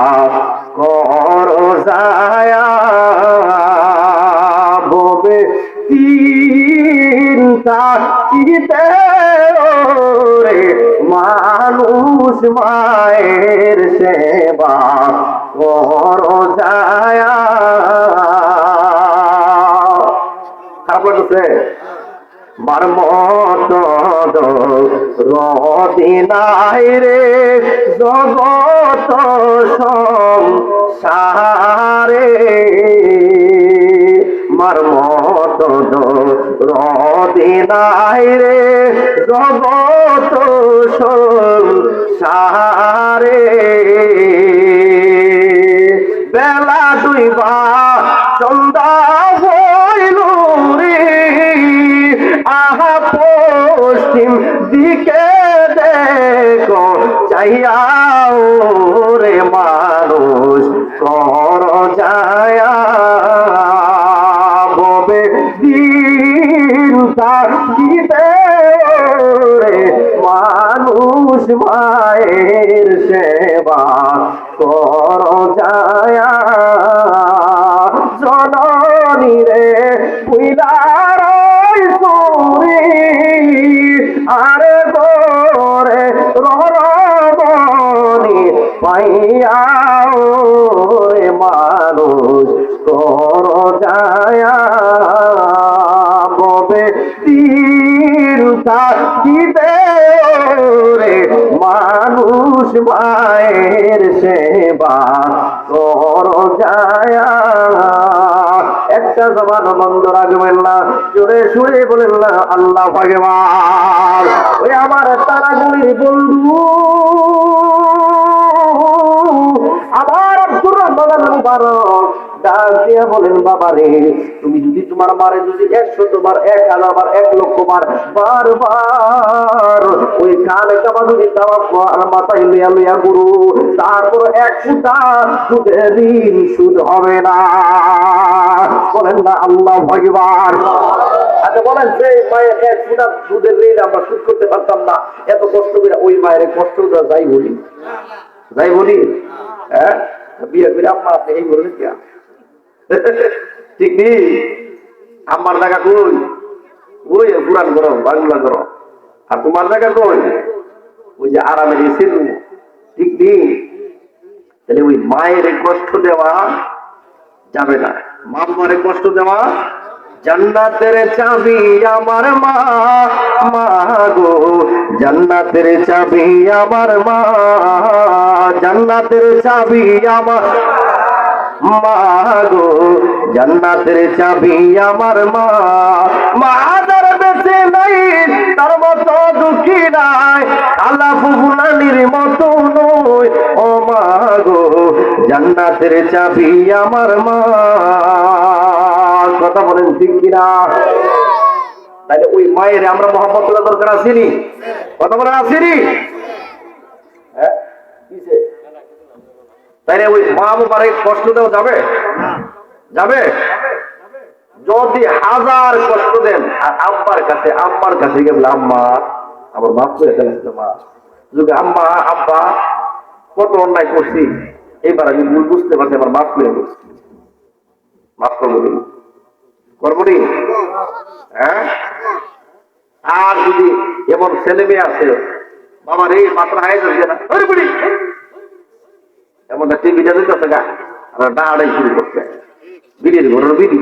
কর যায়া, ববে দিন থাকিতে ওরে মানুষ মায়ের সেবা কর যায়া। খারাপ লাগছে? মার মত রদিনাই রে জগত সংসারে, মার মত রদিনাই রে জগত সংসারে। বেলা দুইবা সন্ধ্যা হইল রে, আহা পশ্চিম দিকে দেখো চাইয়া রে মানুষ কর যায়া, ববে দিন থাকিতে রে মানুষ মায়ের সেবা কর যায়া। জননী রে পুইলার সুরি আরে গোরে রমণী পাইয়া রে মানুষ কর যায়া, ববে তীর থাকিতে রে মানুষ মায়ের সেবা কর যায়া। একটা জবান বন্ধ রাখবেন না, জোরে সুরে বলেন না আল্লাহু আকবার। ওই আমার তারাগুলির বন্ধু আমার আব্দুর রহমান মুবারক ডাক দিয়া বলেন, বাবা রে তুমি যদি তোমার মারে যদি 100 বার 1000 বার 1 লক্ষ বার বারবার ওই কানে কাবা যদি তাওয়াক্কুল মাথায় লইয়া লইয়া গুরু, তারপর 1 ফুটা দুধের ঋণ সুদ হবে না। বলেন না আল্লাহু আকবার। আচ্ছা বলেন, যে মায়ের 1 ফুটা দুধের ঋণ আমরা সুদ করতে পারতাম না, এত কষ্ট করে ওই মায়ের কষ্ট যাই বলি, যাই বলি, হ্যাঁ বিয়ে করে আম্মা আপনি এই বলেন কি ঠিক নেই? আমার জায়গা কই? ওই পুরান করো বাংলা করো। আর তোমার জায়গা কই? ওই যে আরামের এসে ঠিক নেই? তাহলে ওই মায়ের কষ্ট দেওয়া যাবে না, মা বাবারে কষ্ট দেওয়া। জান্নাতের চাবি আমার মা, মা গো জান্নাতের চাবি আমার মা, জান্নাতের চাবি আমার মা গো জান্নাতের চাবি আমার মা। মা যার বেঁচে নাই তার মতো দুঃখী নাই, আল্লাহ ফুলানির মতো নয় ও মা গো জান্নাতের চাবি আমার মা। কথা বলেন ঠিক কিনা? তাহলে ওই মায়ের আমরা মহব্বত করা দরকার আসেনি? কথা বলেন আসেনি? হ্যাঁ তাইলে ওই মা বাবারে কষ্ট দেওয়া যাবে? যাবে? যদি 1000 কষ্ট দেন আর আব্বার কাছে আম্মার কাছে গিয়ে বলে, আম্মা আমার মাফ করে দেন মা, যদি আম্মা আব্বা কত অন্যায় করছি, এইবার আমি ভুল বুঝতে পারছি, আমার মাফ করে করছি, মাফ করবো করবো নি? হ্যাঁ। আর যদি এমন ছেলে মেয়ে আছে, বাবার এই মাত্রা হাই যাচ্ছে না, এমন টিভিটা দিতেছে গা আর ডাড়াই শুরু করছে, বিড়ির ঘরের বিড়ি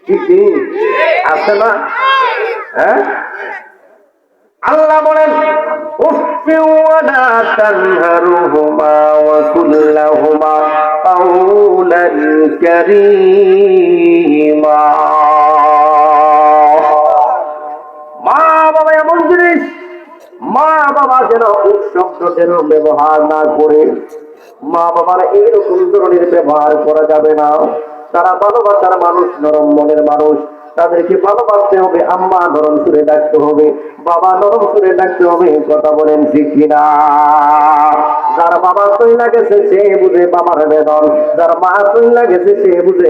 ঠিক আছে না? হ্যাঁ। আল্লাহ বলেন মা বাবা এমন জিনিস, মা বাবা বাবা যেন শব্দ যেন ব্যবহার না করে, মা বাবার এইরকম ধরনের ব্যবহার করা যাবে না। তারা ভালোবাসার মানুষ, নরম মনের মানুষ, তাদেরকে ভালোবাসতে হবে। আম্মা নরম সুরে ডাকতে হবে, বাবা নরম সুরে ডাকতে হবে। কথা বলেন ঠিক কিনা? যার বাবা চইলা গেছে সে বুঝে বাবার বেদন, যার মা চইলা গেছে সে বুঝে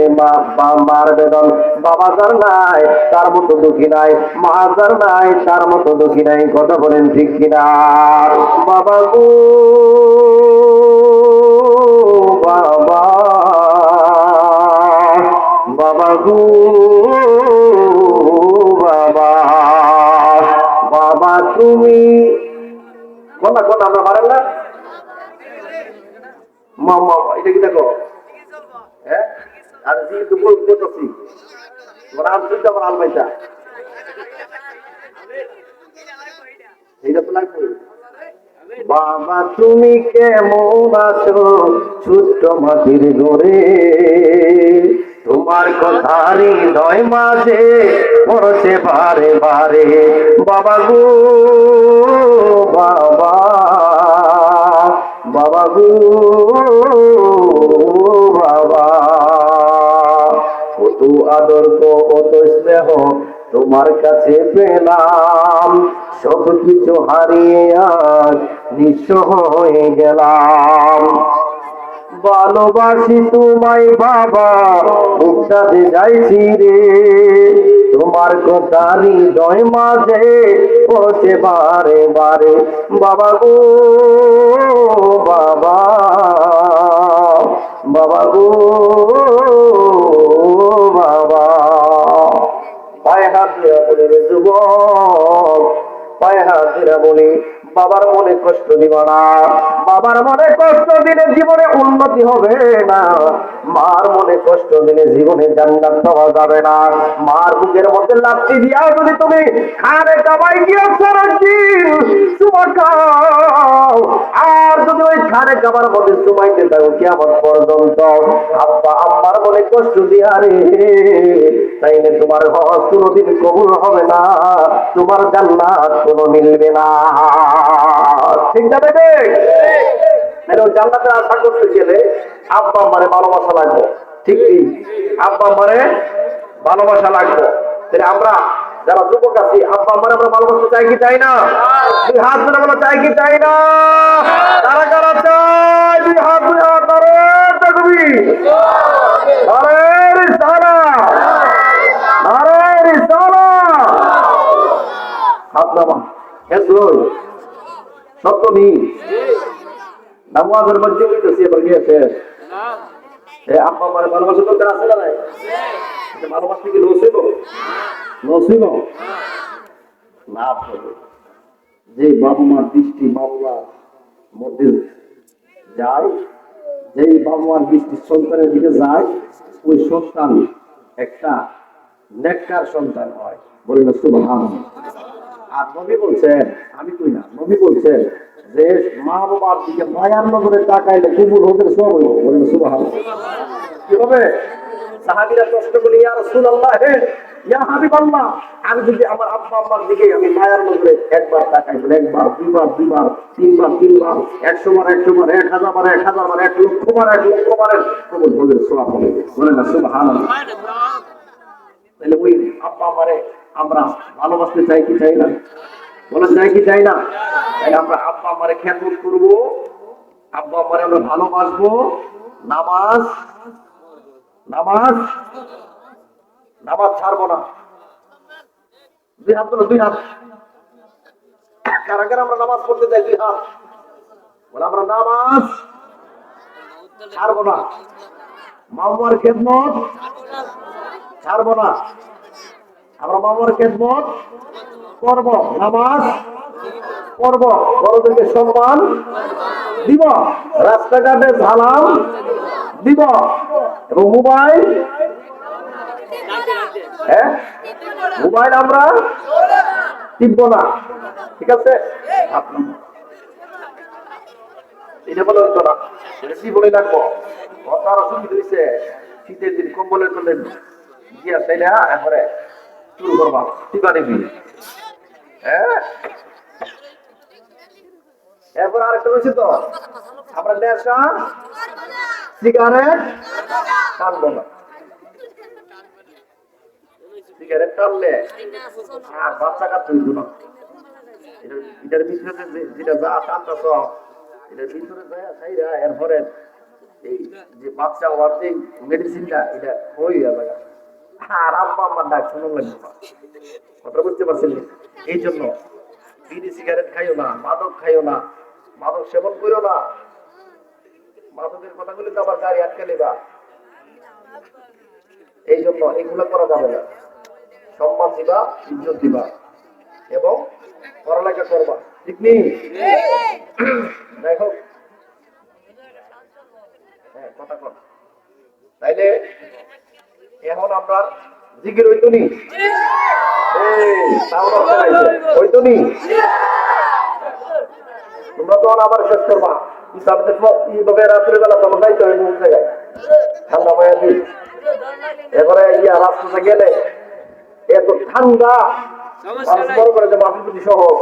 মার বেদন। বাবা যার নাই তার মতো দুঃখী নাই, মা যার নাই তার মতো দুঃখী নাই। কথা বলেন ঠিক কিনা? বাবা গো বাবা, বাবা গো বাবা, বাবা তুমি কোনা কোনা আমরা পারেন না মামা, এটা কি দেখো? হ্যাঁ, আর যেহেতু বলতেছি তোমরা আর চিন্তা করো আলমাইটা, এইটা তো লাগবে। বাবা তুমি কেমন আছো ছোট্ট মাটির ঘরে, তোমার কথা হৃদয় মাঝে পড়ছে বারে বারে। বাবা গো বাবা, বাবা গো বাবা, কত আদর কত স্নেহ তোমার কাছে পেলাম, সব কিছু হারিয়ে আজ নিঃস্ব হয়ে গেলাম। ভালোবাসি তোমায় বাবা, উঠাতে যাইছি রে, তোমার কথা হৃদয় মাঝে পড়ছে বারে বারে। বাবা গো বাবা, বাবা গো বাবা, পায়ে হাত দিয়া বলে রে যুবক, পায়ে হাত দিয়া বলি বাবার মনে কষ্ট দিব না। বাবার মনে কষ্ট দিলে জীবনে উন্নতি হবে না, মার মনে কষ্ট দিলে জীবনে জান্নাত পাওয়া যাবে না। মার বুকের মধ্যে লাথি দিয়া যদি তুমি খানে কামাই গিয়ে আর যদি ওই খানে কামার মধ্যে সময়তে থাকো কিয়ামত পর্যন্ত, আব্বা আম্মার মনে কষ্ট দিয়া রে, তাইলে তোমার হজ কোনোদিন কবুল হবে না, তোমার জান্নাত কোনো মিলবে না। ঠিক না বেটে? জান্নাতের আশা করতে গেলে আব্বা আম্মারে ভালোবাসা লাগবে। ঠিক কি? আব্বা আম্মারে ভালোবাসা লাগবে। তাহলে আমরা যারা যুবক আছি আব্বা আম্মারে আমরা ভালোবাসতে চাই কি চাই না? দুই হাত ধরে বলো চাই কি চাই না? কারা কারা চাই? দুই হাত ধরে আরে তাকবীর, আরে রিসালাত, আরে রিসালাত। হাত নামা এসোই সত্যি নামাজের মধ্যে হইতেছে এবার গিয়েছে আব্বা আমার ভালোবাসা দরকার আছে না নাই? ভালোবাসতে কি লস হইব? লস হইব না। যে বাবা মার দৃষ্টি মামলার মধ্যে যায়, যেই বাবা মার দৃষ্টি সন্তানের দিকে যায়, ওই সন্তান একটা নেককার সন্তান হয়। বলি না সুবহানাল্লাহ। আর নবী বলছেন, আমি কই না, নবী বলছেন যে মা বাবার দিকে মায়ার নজরে তাকাইলে কবুল হতে সব হইব। বলেন সুবহানাল্লাহ। কি হবে? সাহাবীরা প্রশ্ন করলেন ইয়া রাসূলুল্লাহ, হে ইয়া হাবিবাল্লাহ, আমি যদি আমার আব্বা আম্মার দিকে আমি মায়ার নজরে একবার তাকাই, বলে একবার, দুইবার, দুইবার, তিনবার, তিনবার, 100 বার, 100 বার, 1000 বার, 1000 বার, 1 লক্ষ বার, 1 লক্ষ বারের কবুল হবে, সওয়াব হবে। বলেন না সুবহানাল্লাহ। তাহলে ওই আব্বা আম্মারে আমরা ভালোবাসতে চাই কি চাই না? বলেন চাই কি চাই না? তাহলে আমরা আব্বা আম্মারে খেদমত করবো, আব্বা আম্মারে আমরা ভালোবাসবো। নামাজ নামাজ নামাজ ছাড়বো না। দুই হাত বলো, দুই হাত। কারা কারা আমরা নামাজ পড়তে চাই? দুই হাত বলে আমরা নামাজ ছাড়বো না, মামার খেদমত ছাড়বো না, আমরা মামার খেদমত করব, নামাজ পড়ব, বড়দেরকে সম্মান দিব, রাস্তাঘাটে সালাম দিব, এবং মোবাইল মোবাইল আমরা টিপব না। ঠিক আছে? এটা বলে হতো না, বেশি বলে লাগবো। তার অসুবিধা হয়েছে শীতের দিন কম্বলের করলে গিয়া তাই না এরপরে শুরু করবা টিপা নিবি। হ্যাঁ এরপর আরেকটা রয়েছে তো, আমরা নেশা সিগারেট টানবো না। সিগারেট টানলে আর বাচ্চা কাচ্চা হইতো না। এটার ভিতরে যেটা যা টানতেছ, এটার ভিতরে যায় খাইরা এরপরে এই যে বাচ্চা হওয়ার যে মেডিসিনটা, এটা হয়ে যাবে। আর আব্বা আমার ডাক শুনুন লাগবে না, কথা বুঝতে পারছেন? এই জন্য বিড়ি সিগারেট খাইও না, মাদক খাইও না, মাদক সেবন করো না। মাদকের কথা বলে তো আবার গাড়ি আটকে নেবা। এই জন্য এগুলো করা যাবে না। সম্মান দিবা, ইজ্জত দিবা এবং পড়ালেখা করবা, ঠিক নেই? যাই হোক, হ্যাঁ কথা কর। তাইলে এখন আমরা জিকির হইতো নি, হইতো নি। তোমরা তখন আবার শেষ করবা। কিভাবে রাত্রে বেলা তোমার যাইতে হয় কোন জায়গায় ঠান্ডা মায়া দিন। এবারে রাস্তাতে গেলে এত ঠান্ডা, মনে করে যে মাফির প্রতি সহজ।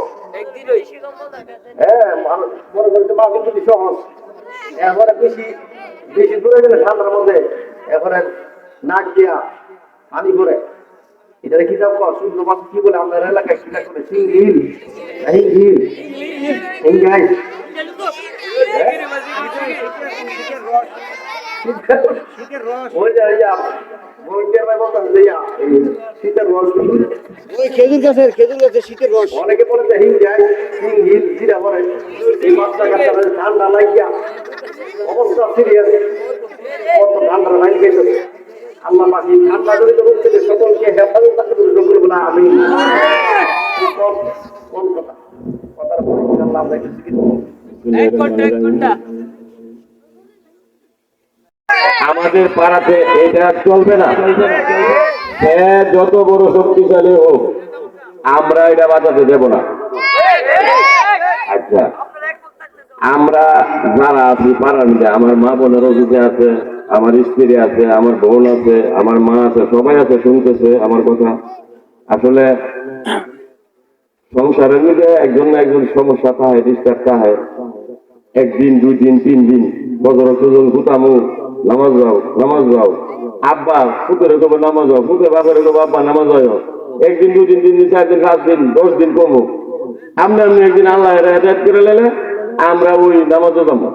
হ্যাঁ, মনে করে যে মাফির প্রতি সহজ। এরপরে বেশি বেশি দূরে গেলে ঠান্ডার মধ্যে এরপরে নাক দিয়া পানি করে। এটা কি যাবো সূর্য মাছ কি বলে আমাদের এলাকায় কি করে সিংহিল, হিংহিল, হিংগাই। ওই যে শীতের রস, খেজুর গাছের শীতের রস। অনেকে বলে যে হিংগাই, হিংহিল, জিরা করে। এই বাচ্চা কাচ্চা ঠান্ডা লাগিয়া অবস্থা সিরিয়াস, কত ঠান্ডা লাইন গেছে। আল্লাহ পাকি ঠান্ডা জড়িত রোগ থেকে সকলকে হেফাজত করবে বলে আমি কোন কথা কথার পরে আল্লাহ আমরা একটু আমাদের পাড়াতে এটা চলবে না। সে যত বড় শক্তিশালী হোক, আমরা এটা বাঁচাতে দেব না। আচ্ছা, আমরা যারা আছি পাড়ার মধ্যে, আমার মা বোনের অফিসে আছে, আমার স্ত্রী আছে, আমার বোন আছে, আমার মা আছে, সবাই আছে, শুনতেছে আমার কথা। আসলে সংসারের মধ্যে একজন না একজন সমস্যা থাকে, ডিস্টার্ব থাকে। একদিন, 2 দিন, 3 দিন, বছর সুজন গুতামু, নামাজ যাও, নামাজ যাও। আব্বা পুতের কবে নামাজ যাও, পুতের বাপের কবে আব্বা নামাজ যাও। 1 দিন, 2 দিন, 3 দিন, 4 দিন, 7 দিন, 10 দিন কমু। আমরা একদিন আল্লাহ হেদায়েত করে নিলে আমরা ওই নামাজও যাবো।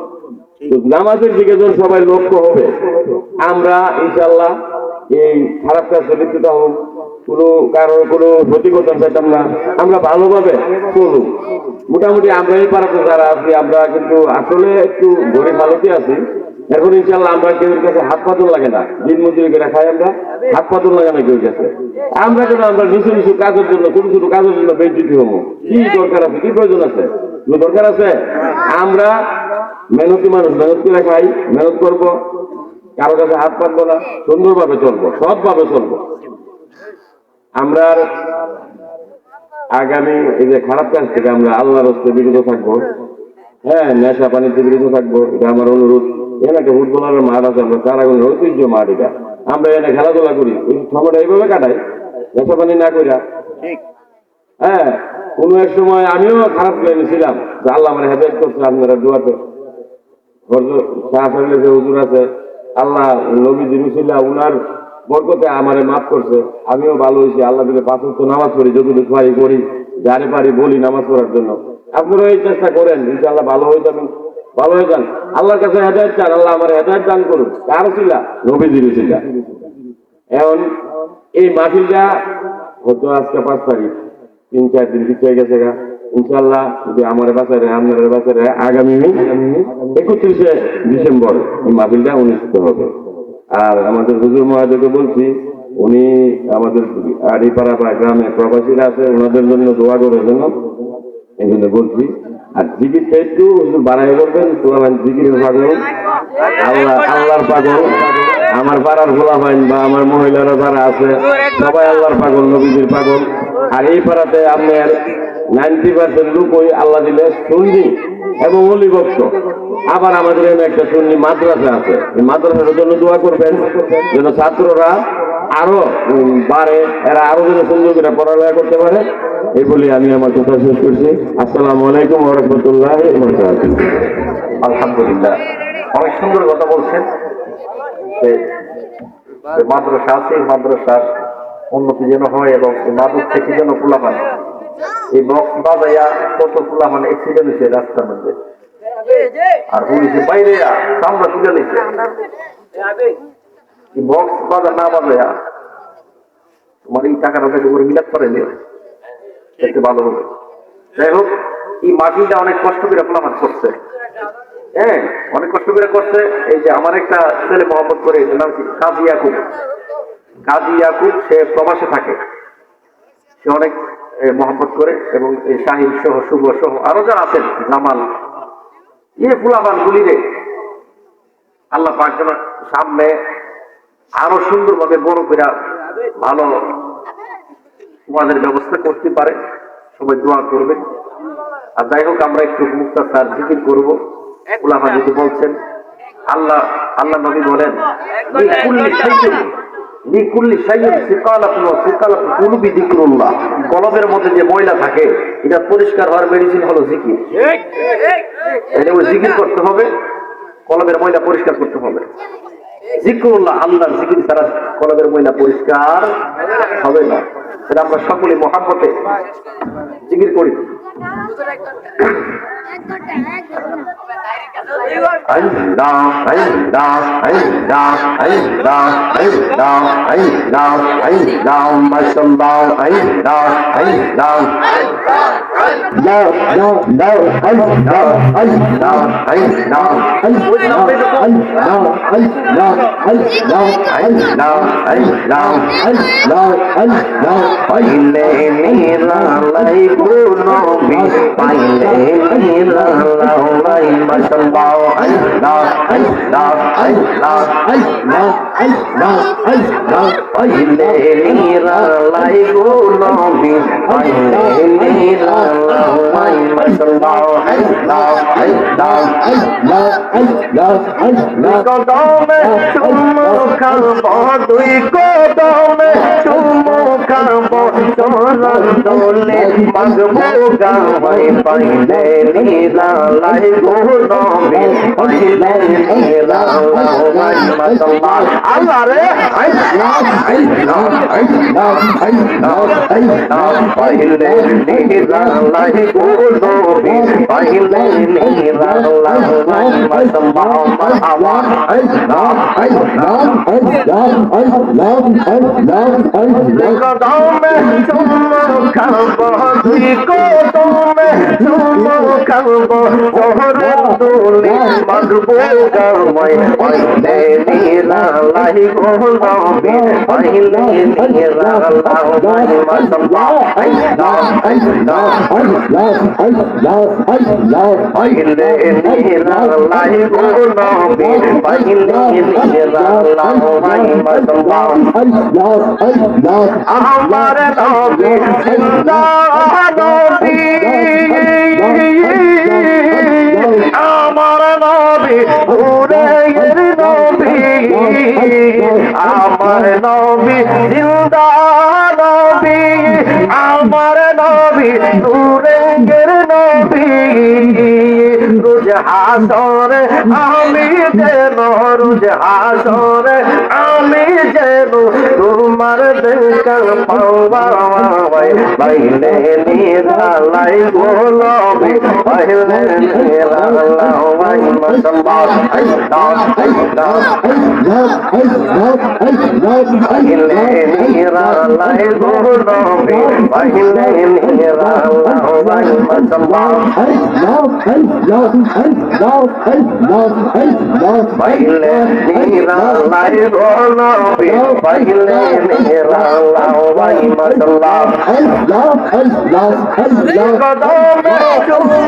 নামাজের দিকে যখন সবাই লক্ষ্য হবে, আমরা ইনশাল্লাহ এই খারাপ কাজ লিপ্ত হোক, কোনো কারোর কোনো ক্ষতিকতা চাইতাম না। আমরা ভালোভাবে চলুন। মোটামুটি আমরা এই পাড়াতে যারা আছি, আমরা কিন্তু আসলে একটু গরিব হালতে আছি। এখন ইনশাল্লাহ আমরা কেউ কাছে হাত পাতন লাগে না, দিন মজুরি করে খাই, আমরা হাত পাতন লাগে না কেউ কাছে। আমরা কেন আমরা নিচু নিচু কাজের জন্য, ছোট ছোট কাজের জন্য বেজ্জিতি হবো? কি দরকার আছে, কি প্রয়োজন আছে? দরকার আছে আমরা মেহনতি মানুষ, মেহনত করে খাই, মেহনত করবো, কারো কাছে হাত পাতবো না, সুন্দরভাবে চলবো, সৎভাবে চলবো। আমরা আগামী এই যে খারাপ কাজ থেকে আমরা আল্লাহর হস্তে বিরত থাকবো। হ্যাঁ, নেশা পানিতে বিরত থাকবো, এটা আমার অনুরোধ। এখানে একটা ফুটবলারের মাঠ আছে, আমরা কারাগুনের ঐতিহ্য মাঠ এটা। আমরা এখানে খেলাধুলা করি, ওই সময়টা এইভাবে কাটাই, নেশা পানি না করিয়া। হ্যাঁ, কোনো এক সময় আমিও খারাপ করে নিয়েছিলাম, যে আল্লাহ আমার হেদায়েত করছে আপনারা দোয়াতে। হুজুর আছে, আল্লাহ নবীজি রুসিল্লাহ উনার বরকতে আমারে মাফ করছে। আমিও ভালো হয়েছি, আল্লাহ দিলে 5 ওয়াক্ত নামাজ পড়ি, যতটুকু পারি করি, যারে পারি বলি নামাজ পড়ার জন্য। আপনারা এই চেষ্টা করেন, ইনশাআল্লাহ ভালো হয়ে যাবেন, ভালো হয়ে যান। আল্লাহর কাছে হেদায়েত চান, আল্লাহ আমার হেদায়েত দান করুন। কার ছিল? নবীজি রুসিল্লাহ। এখন এই মাহফিলটা হয়তো আজকে 5 তারিখ, 3-4 দিন পিছিয়ে গেছে গা। ইনশাআল্লাহ যদি আমার বাসায় আপনাদের বাসায় আগামী 31শে ডিসেম্বর এই মাহফিলটা অনুষ্ঠিত হবে। আর আমাদের হুজুর মহাদেবকে বলছি, উনি আমাদের আড়িপাড়া বা গ্রামে প্রবাসীরা আছে, ওনাদের জন্য দোয়া করার জন্য এই জন্য বলছি। আর জিকিরটা একটু বাড়াই করবেন, তোলাবেন জিকিরের পাগল, আল্লাহর পাগল। আমার পাড়ার গোলাপাইন বা আমার মহিলারা যারা আছে সবাই আল্লাহর পাগল, নবীজির পাগল। আর এই পাড়াতে আপনার 90% লোকই আল্লাহ দিলে সুন্নি এবং অলিভক্ত। আবার আমাদের এখানে একটা সুন্নি মাদ্রাসা আছে, এই মাদ্রাসার জন্য দোয়া করবেন, যেন ছাত্ররা আরো বাড়ে, এরা আরো যেন সুন্দর করে পড়ালেখা করতে পারে, এই বলে আমি আমার কথা শেষ করছি। আসসালামু আলাইকুম ওয়া রাহমাতুল্লাহি ওয়া বারাকাতুহু। আলহামদুলিল্লাহ, অনেক সুন্দর কথা বলছেন। যে মাদ্রাসা আছে, এই মাদ্রাসার উন্নতি যেন হয় এবং এই মাদক থেকে যেন পোলাপান, এই বক্স বাজাইয়া কত পোলাপান অ্যাক্সিডেন্ট হয়েছে রাস্তার মধ্যে, আর পুলিশে বাইরে সামনা তুলে নিচ্ছে। এই বক্স বাজা না বাজাইয়া তোমার এই টাকাটা থেকে করে মিলাদ করে দেখতে ভালো হবে। যাই হোক, এই মাটিটা অনেক কষ্ট করে পোলাপান করছে, হ্যাঁ অনেক কষ্ট করে করছে। এই যে আমার একটা ছেলে মহব্বত করে, নাম কি কাজী ইয়াকুব, কাজী ইয়াকুব, সে প্রবাসে থাকে, সে অনেক মহব্বত করে, এবং এই শাহিন সহ শুভ সহ আরো যারা আছেন, জামাল, ফুলাবান গুলি রে আল্লাহ পাক যেন সামনে আরো সুন্দরভাবে বড় করে ভালো তোমাদের ব্যবস্থা করতে পারে, সবাই দোয়া করবেন। আর যাই হোক, আমরা একটু মুক্তাসার জিকির করবো। উলামা যদি বলছেন, আল্লাহ নবী বলেন, কলবের মধ্যে যে ময়লা থাকে এটা পরিষ্কার হওয়ার মেডিসিন হলো জিকির। জিকির করতে হবে, কলবের ময়লা পরিষ্কার করতে হবে। জিকরুল্লাহ, আল্লাহর জিকির ছাড়া কলবের ময়লা পরিষ্কার হবে না। সেটা আমরা সকলে মহাব্বতে জিকির করি। আল্লাহ আল্লাহ আল্লাহ আল্লাহ আল্লাহ আল্লাহ আল্লাহ মাশাআল্লাহ আল্লাহ আল্লাহ দাও দাও দাও আল্লাহ আল্লাহ আল্লাহ আল্লাহ আল্লাহ আল্লাহ আল্লাহ আল্লাহ আল্লাহ আল্লাহ আল্লাহ পাইলে মেরা লাইবো নবী, পাইলে মেরা লাই মাশাআল্লাহ আল্লাহ আল্লাহ আল্লাহ আল্লাহ আল্লাহ আল্লাহ পাইলে মেরা লাইবো নবী, পাইলে মেরা লাই মাশাআল্লাহ আল্লাহ আল্লাহ আল্লাহ আল্লাহ আল্লাহ কদমে চুমু খাবো, দুই কদমে চুমু খাবো, চরণ দোলে মাগবো গাওয়াই, পাইলে নীলা লাইবো নবী, পাইলে নীলা লাই মাশাআল্লাহ। আল্লাহ রে আল্লাহ আল্লাহ আল্লাহ আল্লাহ আল্লাহ পাইলে নীলা লাইবো নবী, পাইলে নীলা লাই মাশাআল্লাহ। মারহাবা আল্লাহ আল্লাহ আল্লাহ আল্লাহ আল্লাহ আল্লাহ কদমে চুমু খাবো, দুই কদমে চুমু খাবো, চরণ দোলে মাগবো গাওয়াই, পাইলে নীলা লাইবো নবী, পাইলে নীলা লাই মাশাআল্লাহ আল্লাহ আল্লাহ আল্লাহ আল্লাহ আল্লাহ পাইলে নীলা লাইবো নবী, পাইলে নীলা লাই মাশাআল্লাহ আল্লাহ আল্লাহ। আমার নবী জিন্দা নবী, আমার নবী নূরের নবী, আমার নবী জিন্দা নবী, আমার নবী নূরের নবী। রোজ হাসরে আমি যেন, রোজ হাসরে আমি যেন তোমার দেখা পাওয়াই, পাইলে নীলা লাইবো নবী, পাইলে নীলা লাই মাশাআল্লাহ আল্লাহ আল্লাহ আল্লাহ আল্লাহ আল্লাহ পাইলে নীলা লাইবো নবী, পাইলে নীলা লাই মাশাআল্লাহ আল্লাহ আল্লাহ আল্লাহ আল্লাহ আল্লাহ পাইলে নীলা লাইবো নবী, পাইলে নীলা লাই মাশাআল্লাহ আল্লাহ আল্লাহ আল্লাহ কদমে চুমু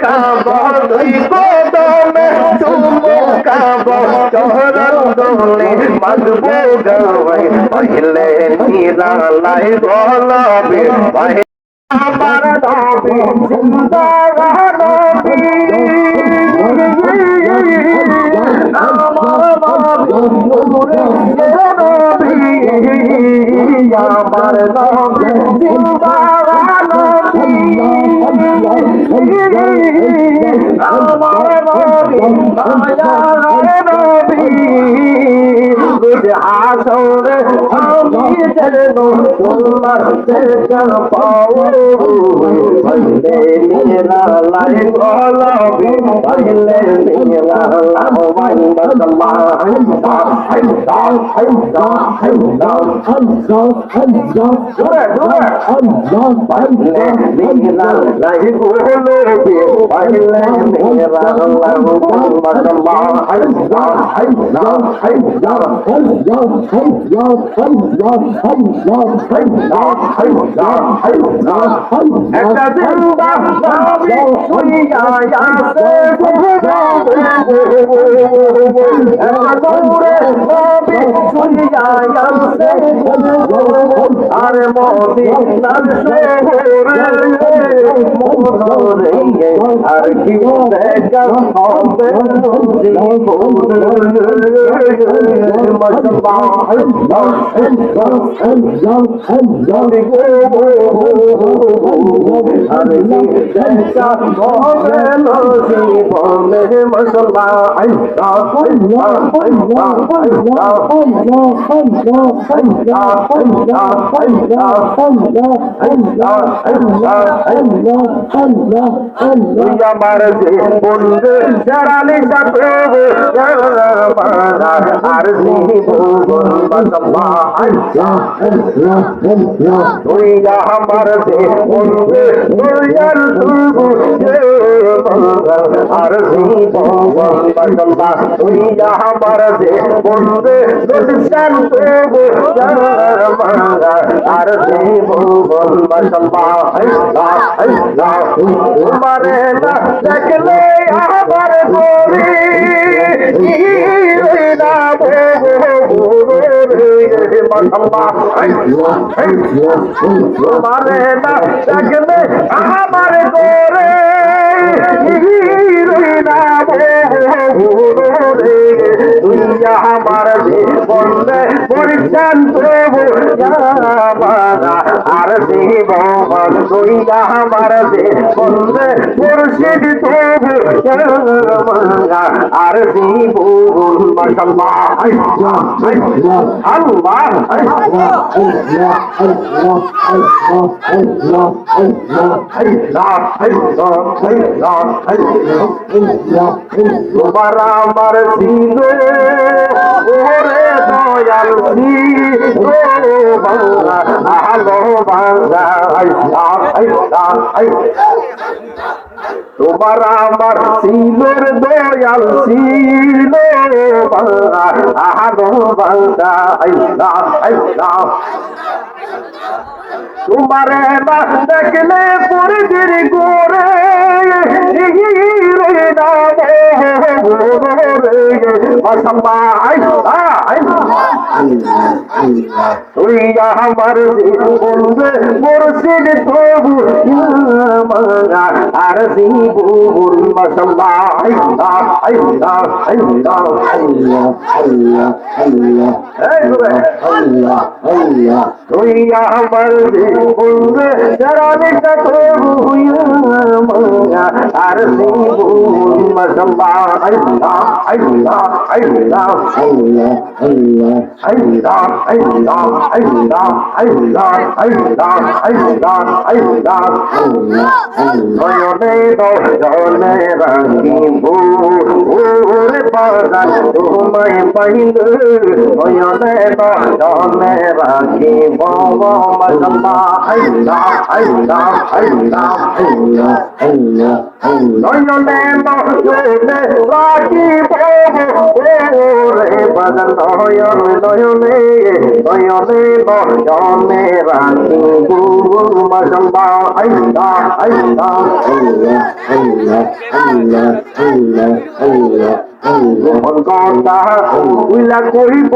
খাবো, দুই কদমে চুমু খাবো, চরণ দোলে মাগবো গাওয়াই, পাইলে নীলা লাইবো নবী, পাইলে আমার নবী জিন্দা নবী, আমার নবী নূরের নবী, আমার নবী জিন্দাবাদ নবী আমার নবী মায়ার নবী বুঝে আসরে আমি যেন তোমার দেখা পাও বন্দে মেরা লাই গোলাপি বন্দে মেরা লাওয়াই মাশাআল্লাহ দূরে দূরে বন্দে মেরা লাই গোলাপি বন্দে মেরা লাওয়াই একটা জিন্দা নবী শুইয়া আছে একটা দূরে নবী শুইয়া আছে আর মদিনার শহরে মনরে আর কি দেখা হবে আমার যে বন্ধু জারালি সাথে আর তুই আমার যে বন্ধু আর তুই আমার যে বন্ধু আর তোমারে না দেখলে আমার গরি না তোমারে না দেখলে আমার গরে না তুই আমার বললে পরিচান আর দেব তুই আমার বললে মুর্শিদ আর দেব তোমার আমার ছিল ওরে দয়াল আলো বাংলা তোমার আমার ছিলর দয়াল ছিল আলো বাংলা তোমারে না দেখলে পরিদির গোরে তুই আমার বলবে মুর্শিদ প্রভু আর জীবন তুই আমার বলবে জারানিটা প্রভু আর জীবন তোমায় পাইল রাখি নয়নে রাখি রে বদন নয়ন নয়নে নয়নে নয়নে রাখি মশাল্লা আল্লাহ আল্লাহ আল্লাহ আল্লাহ আল্লাহ আল্লাহ গোপন কথা উইলা কইব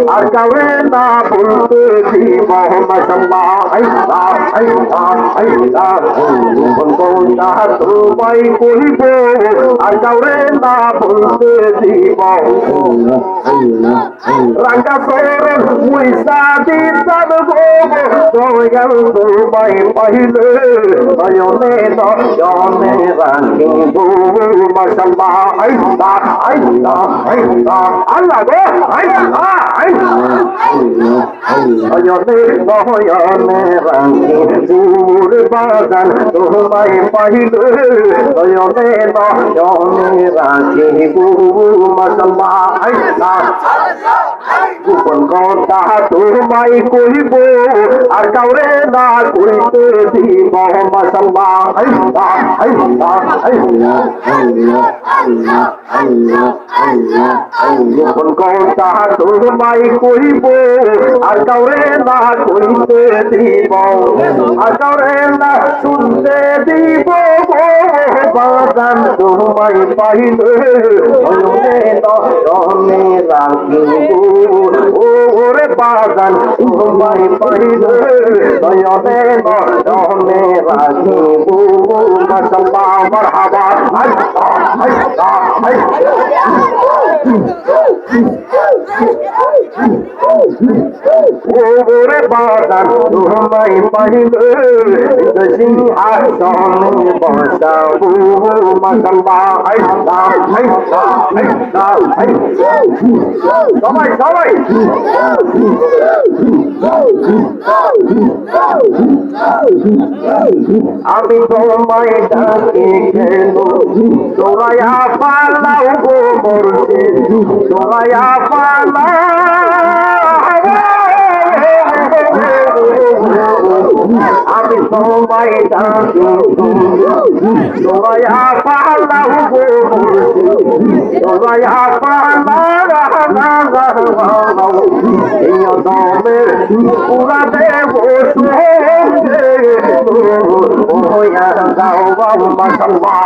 আর কাউরে না বলতে দিব মাশাআল্লাহ আল্লাহ আল্লাহ আল্লাহ গোপন কথা তোমায় কইব আর কাউরে না বলতে দিব রাঙ্গা সরল মুইসা দিতাম গো দয়াল তোমায় পাইলে নয়নে নয়নে রাখিব মাশাআল্লাহ আল্লাহ আল্লাহ আল্লাহ আল্লাহ গো আল্লাহ নয়নে নয়নে রাখিব বাজান তোমায় পাইলে নয়নে নয়নে রাখিব মাশাআল্লাহ আল্লাহ গোপন কথা তোমায় কইব আর কাউরে না কইতে দিব মাশাআল্লাহ আল্লাহ আল্লাহ আল্লাহ আল্লাহ আল্লাহ আল্লাহ গোপন কথা তোমায় কইব আর কাউরে না কইতে দিব আর কাউরে না শুনতে দিব বাজান তোমায় পাইলে নয়নে নয়নে রাখিব ওরে বাজান তোমায় পাইলে নয়নে নয়নে রাখিব মাশাআল্লাহ মারহাবা আল্লাহ আল্লাহ ওরে বাজান তোমায় পাইলে সিংহাসনে বসাবো মাশাআল্লাহ আল্লাহ আল্লাহ আল্লাহ সবাই সবাই আমি তোমায় ডাকি কেন তোরায়া পালাও গো মরছে তোরায়া আমি তোমায় ডাকি তোরায়া পালাও গো মরছে তোরায়া পালাও এই দমের পুরা দেব ওয়া যাও বাবা মাশাআল্লাহ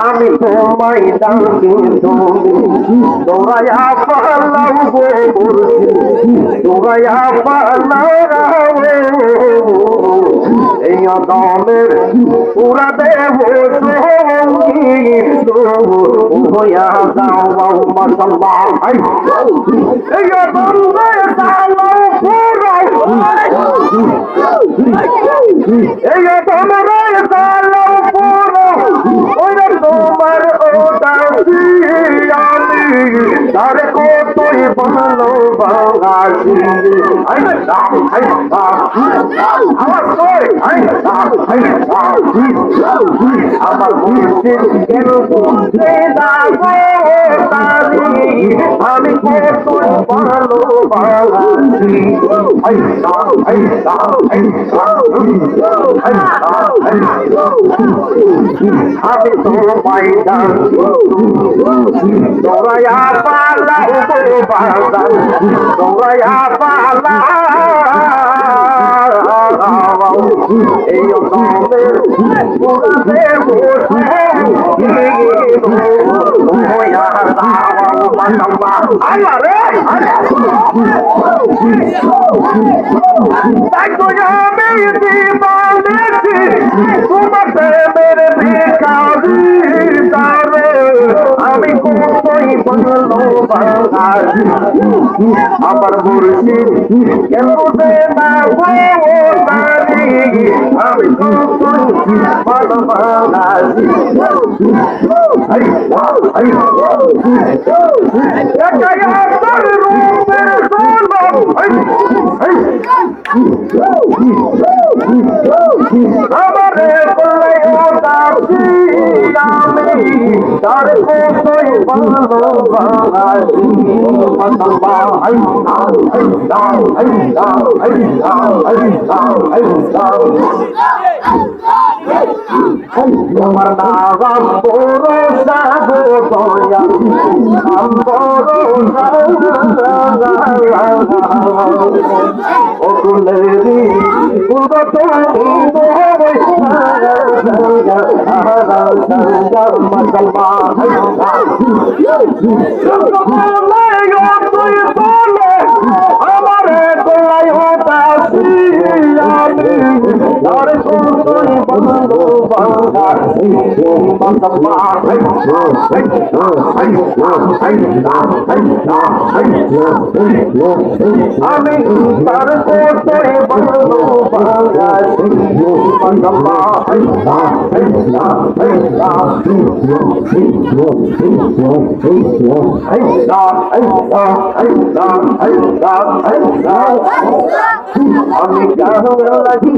আমি তোমায় ডাকি তোরায়া পালাও গো তোরায়া পালাও এই দমের পুরা দেব হইয়া যাও বাবা মাশাআল্লাহ এই দমে সালাও পুরাই এই দমে সালাও পুরো ওরে তোমার ওদাসি আমি তার কতই ভালো বাগাসি আমার কই আমার মুর্শিদ কেন বুঝতে দাও আমি কতই ভালো বাগাসি আমি তোমায় ডাকি তোরায়া পালাও গো বাজান তোরায়া পালাও এই দমে পুরা দেব হইয়া যাও মাশাআল্লাহ আল্লাহ রে তাই তো আমি দিবানেছি তোমাকে মেরে ভিখারি তারে আমি কতই ভালো বাগাসি আমার মুর্শিদ কেন দে না গো তারি আমি কতই ভালো বাগাসি একা তোর রূপের সোনা আমারে বলে ওদাসি আমি তার কতই ভালো বাগাসি মাশাআল্লাহ আল্লাহ আল্লাহ আল্লাহ আল্লাহ আল্লাহ তোমার নাম ভরসা গো দয়া নাম ভরসা ও কুলেরি আমি তার কোটে বন্ধু আমি কারো লাগি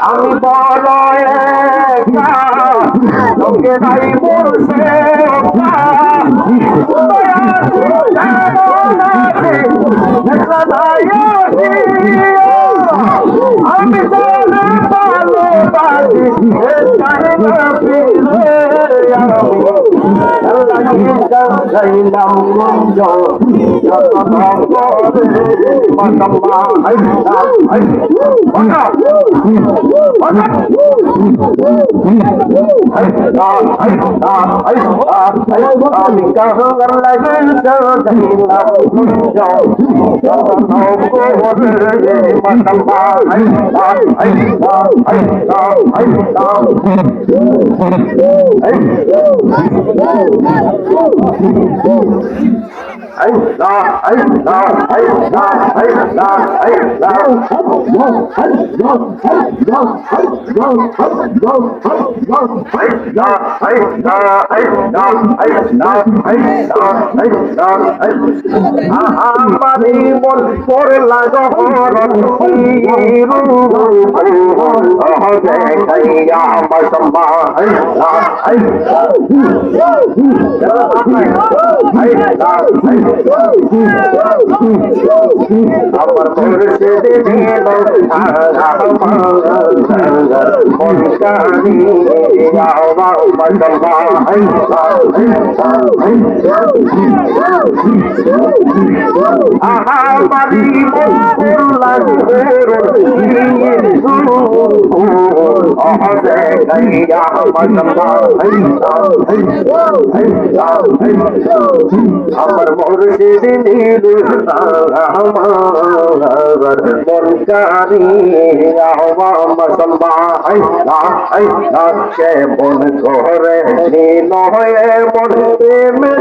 আমি বড় লোকে নাই বলছে আমি আমারি মন পড়ে লাগো আমার মুর্শিদ দিল আমারি মন আমার মুর্শিদ নীল আমার মনকারি সে মন করে নীল হয়ে মন প্রেমে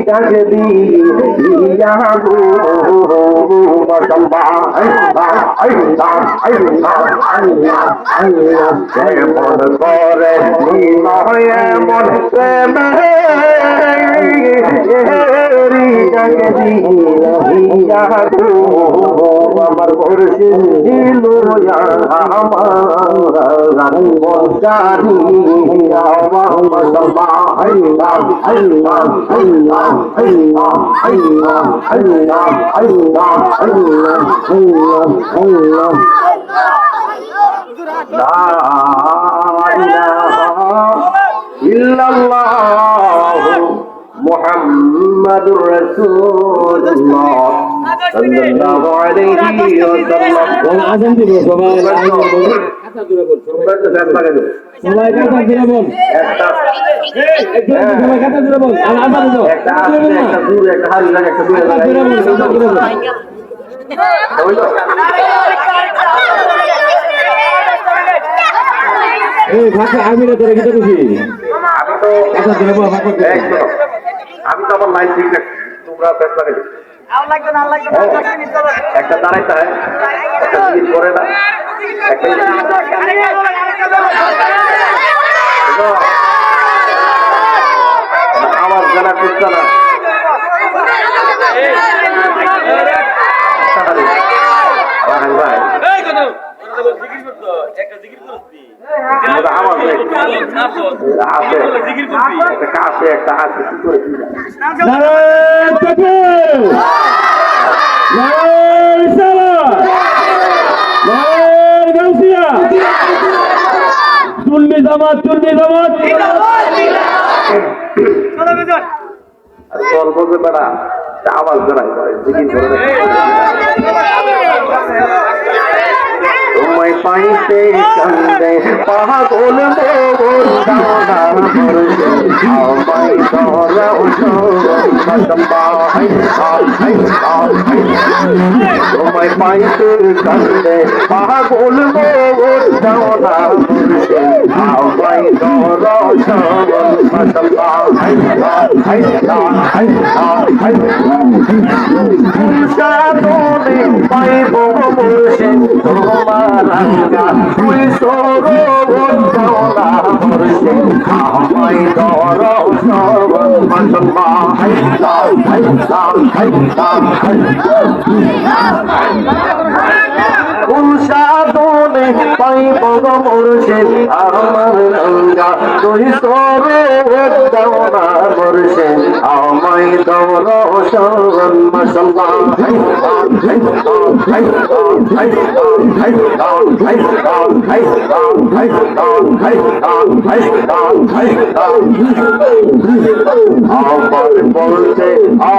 ডাক দিয়া মন করে নীল হয়ে মন প্রেমে আমার মুর্শিদ দিল আমার মনকারি মুহাম্মাদুর রাসূলুল্লাহ সাল্লাল্লাহু আলাইহি ওয়াসাল্লাম। আজান দিব সবাই কথা দূরে বল সবাই কথা দূরে বল সবাই কথা দূরে বল আর আজান দিব একটা দূরে একটা হাল লাগে একটা দূরে এই ভাষা আমি না তোরে কি করছি আমি তো কথা দূরে বল ভাষা আমি তো আমার লাইন ঠিক রাখছি তোমরা ফেস লাগে একটা দাঁড়াইতে হয় একটা জিনিস করে না একটা আসছে না রাহেন ভাই আমার আছে একটা কাছে একটা আছে কি করে নারায়ণ তাকবীর! নারায়ণ রিসালাত! নারায়ণ গাউসিয়া! সুন্নি জামাত চল বলবে বেড়া আওয়াজ বেড়াই জিকির করে তোমায় পাইতে কান্দে পাগল মোর দাওনা মরছে আমায় ধরাও তোমায় পাইতে কান্দে পাগল মোর দাওনা মরছে আমায় ধরাও সাধনে পাইব বসে তোমার আজ্ঞা তুই সরোবর যাওনা বসে আমায় ধর সাধনে পাইব বসে আমার আজ্ঞা তুই সরোবর যাওনা বসে আমায় ধর সরণ মশলা আমার বলতে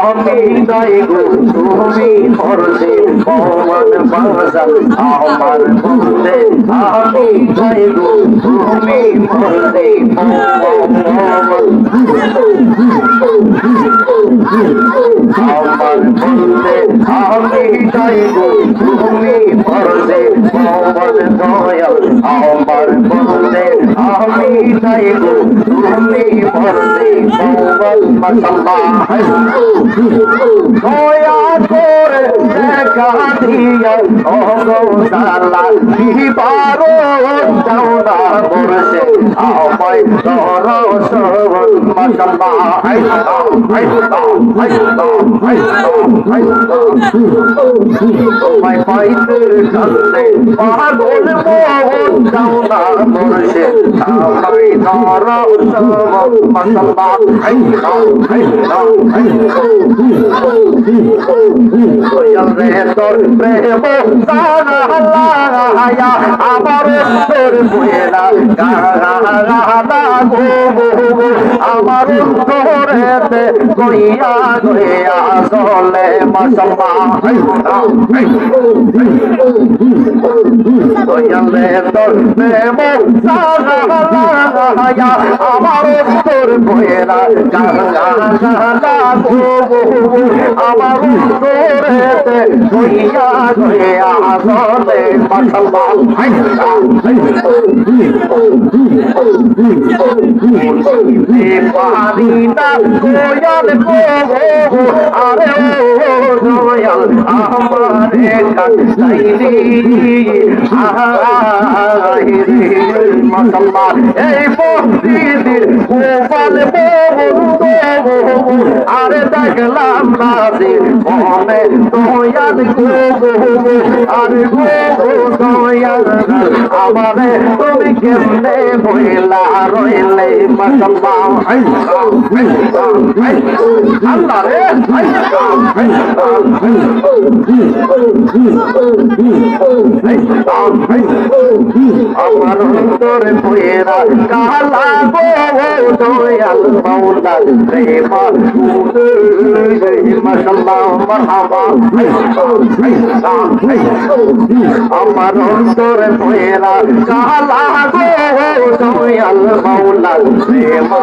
আমি নাই গো তুমি করতে পবন বাসা আমার বলতে আমি নাই গো তুমি করতে পবন আমার বলতে আমি নাই গো তুমি করতে পবন দয়াল আমার বলতে আমি নাই গো তুমি করতে পবন মশলা দয়া করে দেখা দিয়া ও গো সালা দিবারো যাওনা বসে আমায় ধর সবল মশলা তোমায় পাইতে কান্দে পাগল মোহন যাওনা বসে আমায় ধর সবল মশলা তোর প্রেম আমার তোর বুয়েরা আমার তোরেতে গইয়া গইয়া চলে মশলা তোর প্রেম আমার তোর বুয়েরা আমার তোরেতে গইয়া গইয়া চলে মশলা পারি না কোয়াল গো আরে ও দয়াল আমারে কাটাইলি আহাইরি মশলা এই বন্দির গোপাল বন্ধু আরে দেখলাম না যে মনে দয়াল গো আরে গো দয়াল আমারে তুমি কেমনে বইলা রইলে মশলা আল্লাহ রে আমার অন্তরে বইরা কালা গো দয়াল মাওলা প্রেমা মশলা মারহাবা আমার অন্তরে বইরা কালা গো দয়াল মাওলা প্রেমা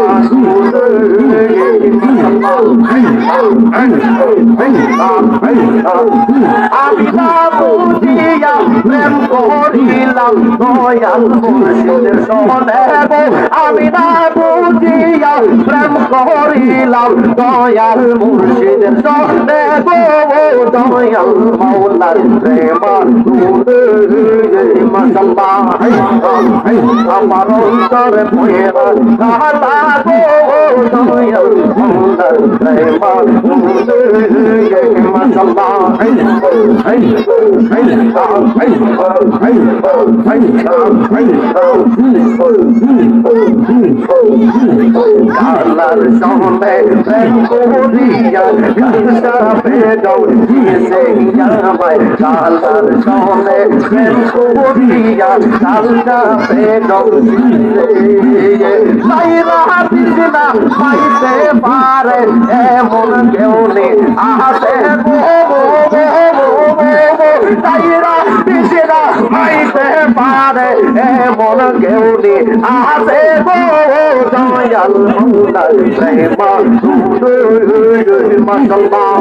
আমি না বুঝিয়া প্রেম করিলাম দয়াল মুর্শিদের সনে গো আমি না বুঝিয়া প্রেম করিলাম দয়াল মুর্শিদের সনে গো দয়াল মাওলার প্রেমা মশলা আমার অন্তর পয়রা কালা গো দয়াল মৌলার প্রেমা মাশাআল্লাহ কালার সঙ্গে প্রেম করিয়া কালসা পেডাও দিয়েছে আমায় কালার সঙ্গে প্রেম করিয়া কালসা পেডাও দিয়েছে সাইরা দিনা পাইতে পারে এমন কেউ নেই আহাতে গো সাইরা দিনা পাইতে পারে এমন কেউ নেই আহাতে গো দয়াল মৌলার প্রেমা মাশাআল্লাহ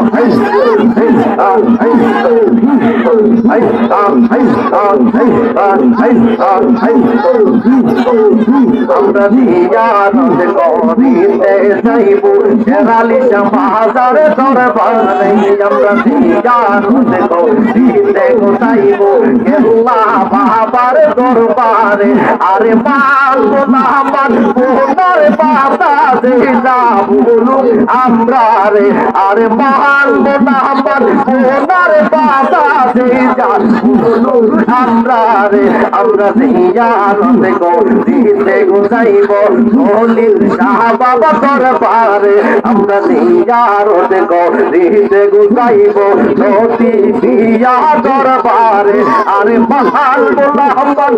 আমরা জিয়ারত করিতে যাইব শেরালি শাহবাজার দরবারে আমরা জিয়ারত করিতে যাইব কেল্লা বাবার দরবারে আরে মানব না মান ওনার পাতা দিলা বলু আমরা রে আরে মানব না মান ওনার পাতা দিলা বলু আমরা রে আমরা জিয়ারত করিতে যাইব খলিল শাহ বাবা দরবারে আমরা জিয়ারত করিতে যাইব নদী দিয়া দরবারে আরে মহান মোহাম্মদ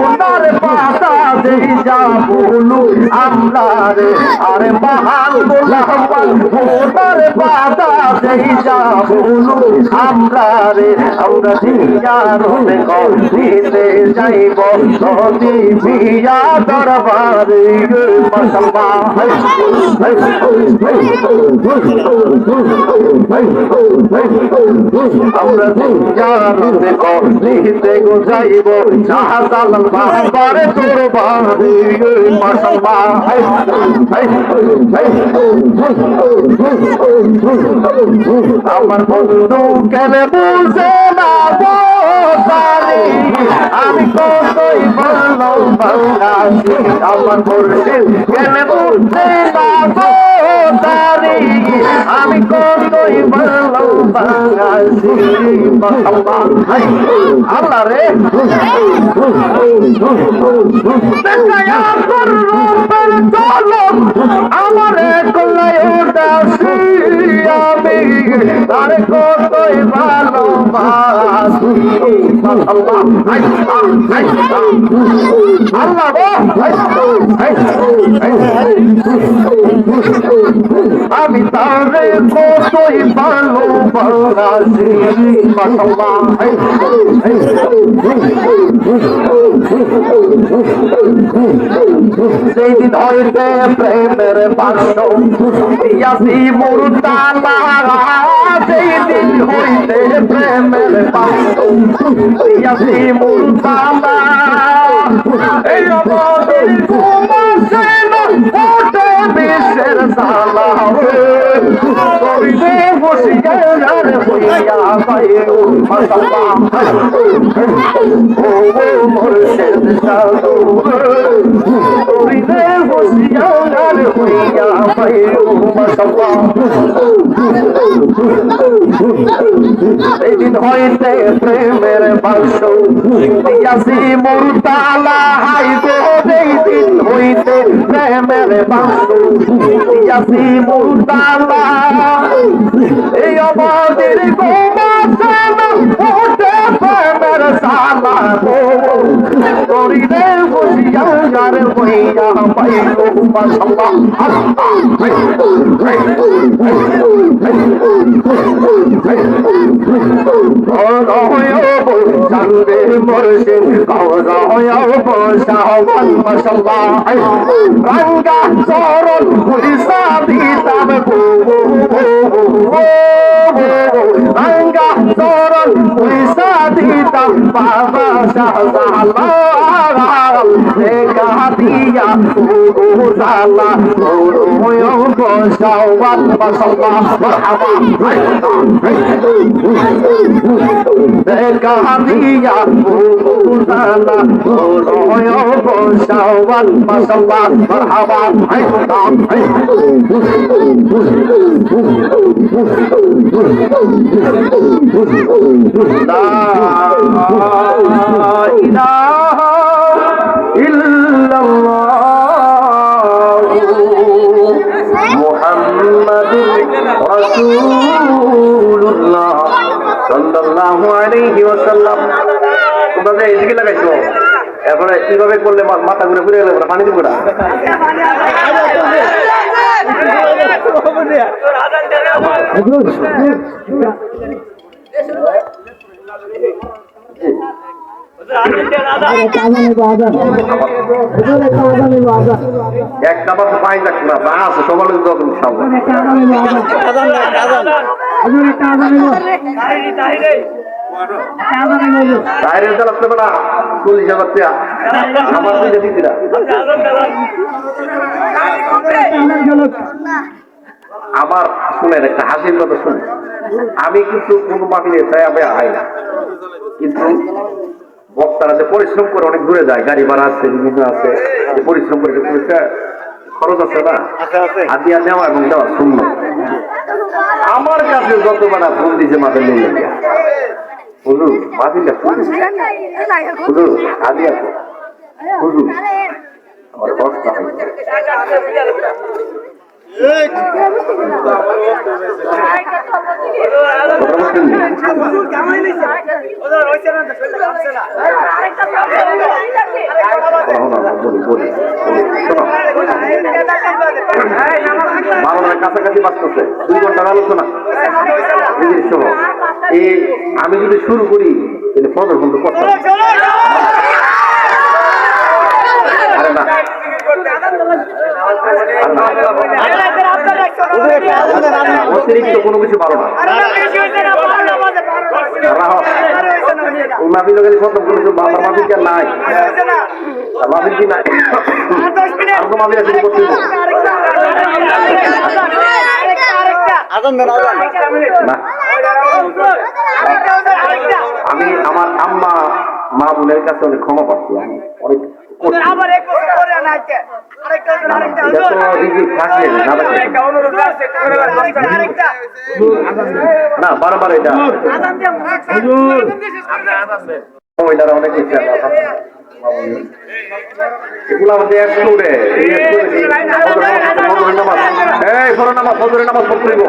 ওনার পাতা দিলা বলু আমরা রে আরে মহান মোহাম্মদ ওনার পাতা দিলা বলু আমরা রে আমরা জিয়ারত করিতে যাইব নদী দিয়া দরবারে মাশাআল্লাহ আমরা জিয়ারত করিতে যাইব শাহজালাল বাবার দরবারে মাশাআল্লাহ আমার বন্ধু কেন বুঝে না গো তারে আমি কতই বললাম বাংলাদেশ আমার বলছে কেন বুঝে না গো তারে আমি কতই বললাম বাংলাদেশ আল্লাহ রে আমারে কল্লাই উদাসী আমি তারে কতই ভালোবাসি আল্লাহ আমি তারে কতই ভালোবাসি সেই দিন হইতে প্রেমের বাসন ইয়াসি মুরতানা সেই দিন হইতে প্রেমের বাসন ইয়াসি মুরতানা এই আমাদের কুমাসে না ওঠে বিশ্বের সালা করিতে বসিয়ার হইয়া পাইও মাশাআল্লাহ ও মুর্শিদ সাধু করিতে বসিয়ার হইয়া পাইও মাশাআল্লাহ সেদিন হইতে প্রেমের বাক্স ইয়াসি মুরতালা হাই গো সেদিন হইতে প্রেমের বাক্স ইয়াসি মুরতালা এই আমাদের গোমাসে না ওঠে প্রেমের সালা গো করিতে বসিয়ার হইয়া পাইও মাশাআল্লাহ জানবে মুর্শিদ রঙ্গা চরণ পুলিশা দিতাম রঙ্গা চরণ পুলিশা দিতাম বাবা শাহজালাল দেখা দিয়া জালা বসাওয়াত মাশাআল্লাহ মারহাবা দেখা দিয়া জালা শাওয়াল মাশাআল্লাহ মারহাবা লা ইলাহা ইল্লাল্লাহ মুহাম্মাদুর রাসূলুল্লাহ সাল্লাল্লাহু আলাইহি ওয়াসাল্লাম। তোমরা এদিকে লাগাইছো, এরপরে কিভাবে করলে মাথা ঘুরে ঘুরে গেলে পানি দিব না। এক নাম্বার তো পাই থাকতো না, আছে সবার বাইরের চাল আসতে পারা 40,000 টাকা আমার দিকে দিতি না। আমার শুনেন একটা হাসির কথা শুনে, আমি কিন্তু কোনো মাটিলে চাই আমি আই না, কিন্তু বক্তারা যে পরিশ্রম করে অনেক দূরে যায়, গাড়ি ভাড়া আছে, বিভিন্ন আছে, পরিশ্রম করে খরচ আছে না, হাতিয়া নেওয়া এবং দেওয়া শূন্য। আমার কাছে যত বেলা ফোন দিয়েছে মাথায় নিয়ে গিয়া হুজুর মাটিটা হুজুর আদি আছে হুজুর আমার কষ্ট হয়েছে। কাছাকাছি বাঁচতেছে 2 ঘন্টার আলোচনা। আমি যদি শুরু করি তাহলে ফজর বন্ধ করতাম। আরে না অতিরিক্ত কোনো কিছু ভালো না। মাফি লোকের খতম করেছো, বাবার মাফি কি নাই? মাফি কি নাই? আর তো মাফি আছে করতে আমি আমার আম্মা মা বোনের কাছে অনেক ক্ষমা পাচ্ছি, আমি অনেক না বারবার এটা মহিলারা অনেক ইচ্ছা এগুলো আমাদের ফজরের নামাজ পড়তে হইব।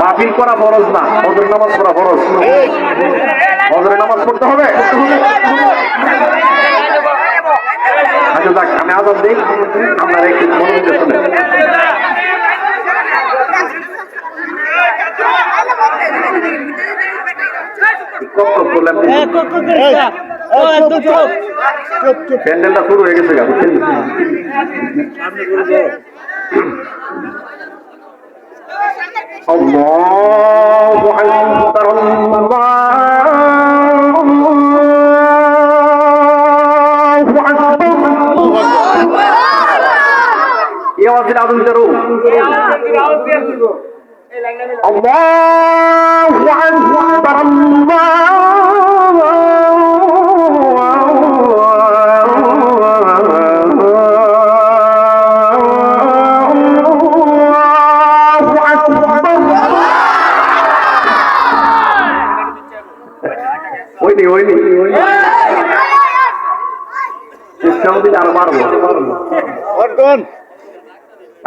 মাহফিল করা ফরজ না, ফজরের নামাজ পড়া ফরজ। ফজরের নামাজ পড়তে হবে। আচ্ছা দেখ আমি আজান দিই, আপনারা একটু মনোযোগ শুনেন। প্যান্ডেলটা শুরু হয়ে গেছে। আল্লাহু আকবার আল্লাহু আকবার। এই আওয়াজে আগুন ধরো। আল্লাহু আকবার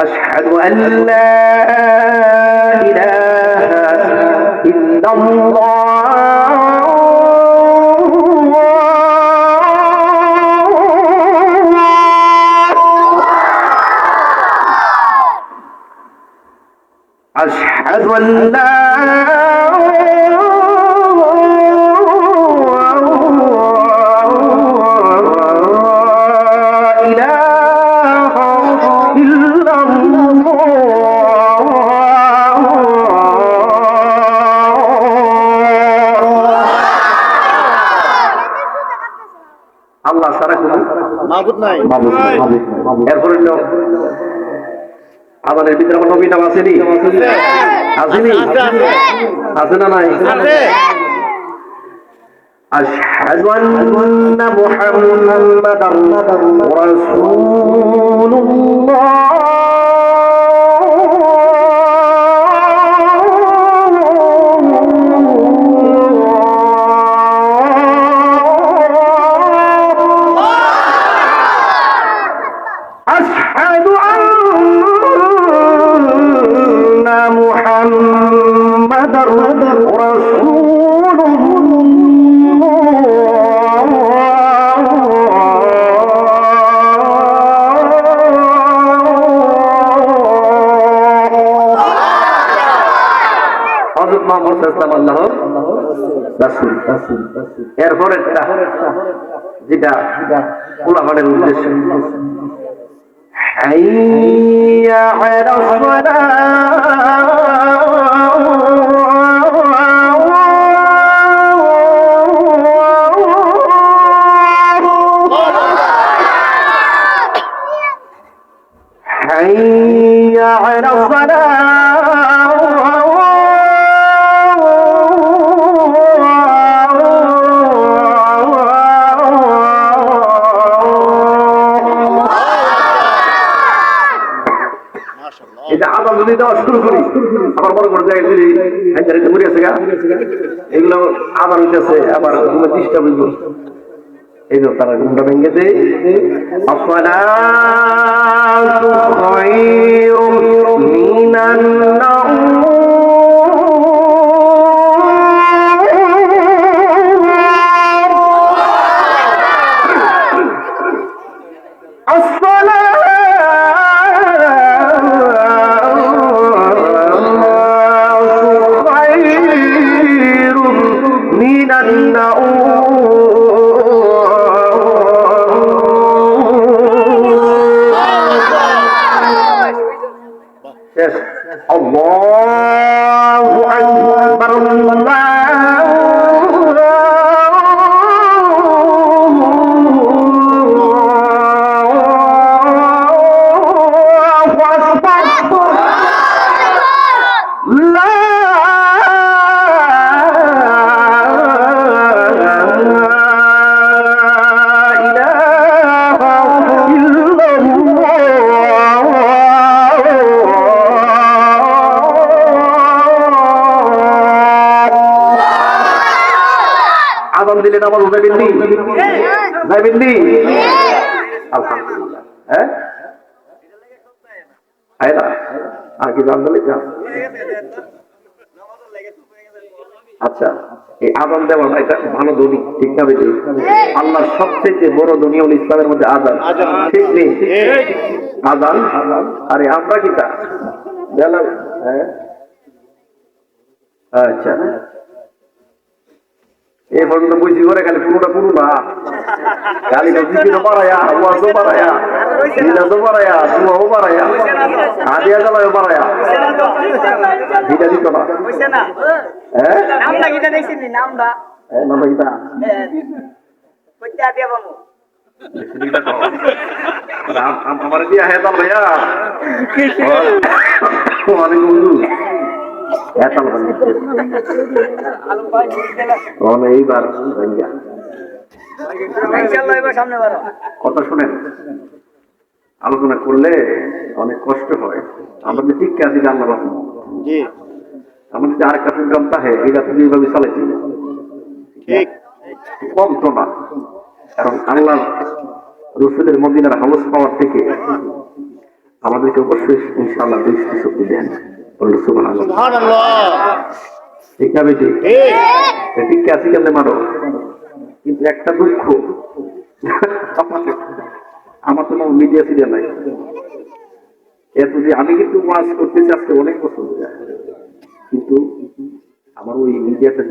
أشهد أن لا إله إلا الله أشهد أن لا আল্লাহ সারা কোনো মাবুদ নাই। এরপরে আমাদের ভিতরে আমার নবী নাম আসেনি? আসেনি? আছে না নাই? أشهد أن محمدا رسول الله أشهد أن محمدا رسول হযরত মুহাম্মদ সাল্লাল্লাহু আলাইহি ওয়াসাল্লাম রাসূল। এরপরে যেটা উলামাদের উদ্দেশ্য হাইয়া আলাস সালাহ হাইয়া আলাস সালাহ এটা আবার যদি দেওয়া শুরু করি আবার বড় বড় জায়গায় যদি ঘুরে আছে এগুলো আবার হইতেছে আবার ডিস্টার্ব হইব এই জন্য তারা ঘুমটা ভেঙে দেয় আসসালাতু খায়রুম মিনান নাওম Allahu Akbar আযান দিলেন আমার যাইবেননি যাইবেননি আলহামদুলিল্লাহ হ্যাঁ আয়না আর কি জান দিলে যা আচ্ছা এই আযান দেওয়া এটা ভালো ধ্বনি ঠিক না বেশি আল্লাহর সবচেয়ে বড় ধ্বনি হলো ইসলামের মধ্যে আযান ঠিক নেই আযান আরে আমরা কি তা বেলাল হ্যাঁ আচ্ছা এই পর্যন্ত বুঝি করে খালি পুরোটা পুরো না খালি জিকিরও বাড়ায়া ওয়াজও বাড়ায়া নিনাজও বাড়ায়া দুয়াও বাড়ায়া হাদিয়া জ্বালায়ও বাড়ায়া এটা দিত না হ্যাঁ নামটা কিটা দেখছেন নামটা নামটা কিটা কইতা দিয়া বামু আমার দিয়া হেতাল ভাইয়া অনেক বন্ধু হেতাল এইবার কথা শুনেন আলোচনা করলে অনেক কষ্ট হয় আমরা যে ঠিক কাজে জানলাম আমাদের আরেকটা প্রোগ্রাম থাকে এটা তুমি এইভাবে চালাইছি কম তো না কারণ আল্লাহ রসুলের মদিনার হাউস পাওয়ার থেকে আমাদেরকে অবশ্যই ইনশাআল্লাহ দৃষ্টি শক্তি দেন ঠিক না বেটি ঠিক আছে কেমনে মারো কিন্তু একটা দুঃখ আমার তো মিডিয়া সিরিয়াল নাই এত যে আমি কিন্তু ওয়াজ করতেছি আজকে অনেক পছন্দ কিন্তু আমার ওই মিডিয়াতে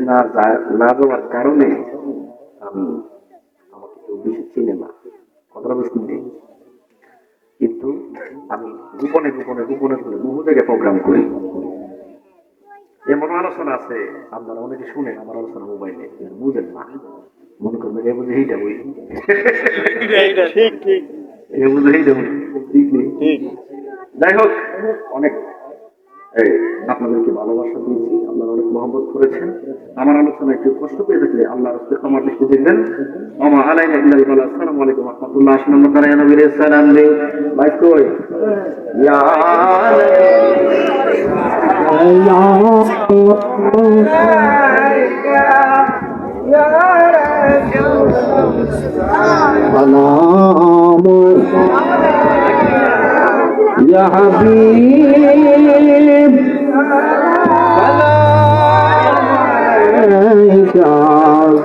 না যাওয়ার কারণে আমি আমাকে কেউ বেশি চিনে না কথাটা বুঝতে নেই কিন্তু আমি গোপনে গোপনে গোপনে করে বহু জায়গায় প্রোগ্রাম করি এমন আলোচনা আছে আপনারা অনেকে শুনেন আমার আলোচনা মোবাইলে কিন্তু বুঝেন না মনে করবেন এ বুঝে এইটা বই ঠিক ঠিক এ বুঝে এইটা বই ঠিক নেই ঠিক যাই হোক অনেক এই আপনাদেরকে ভালোবাসা দিয়েছি, আপনারা অনেক মহব্বত করেছেন। আমার আলোচনা একটু কষ্ট পেয়ে থাকলে আল্লাহর রাস্তায় ক্ষমার দৃষ্টি দেখবেন। আমা আলাইনা ইল্লাল বালাগ। আসসালামু আলাইকুম ওয়া রাহমাতুল্লাহ। আসুন আমরা তারা নবীর সালাম দেই। মাইক কই ইয়া يا حبيب عليك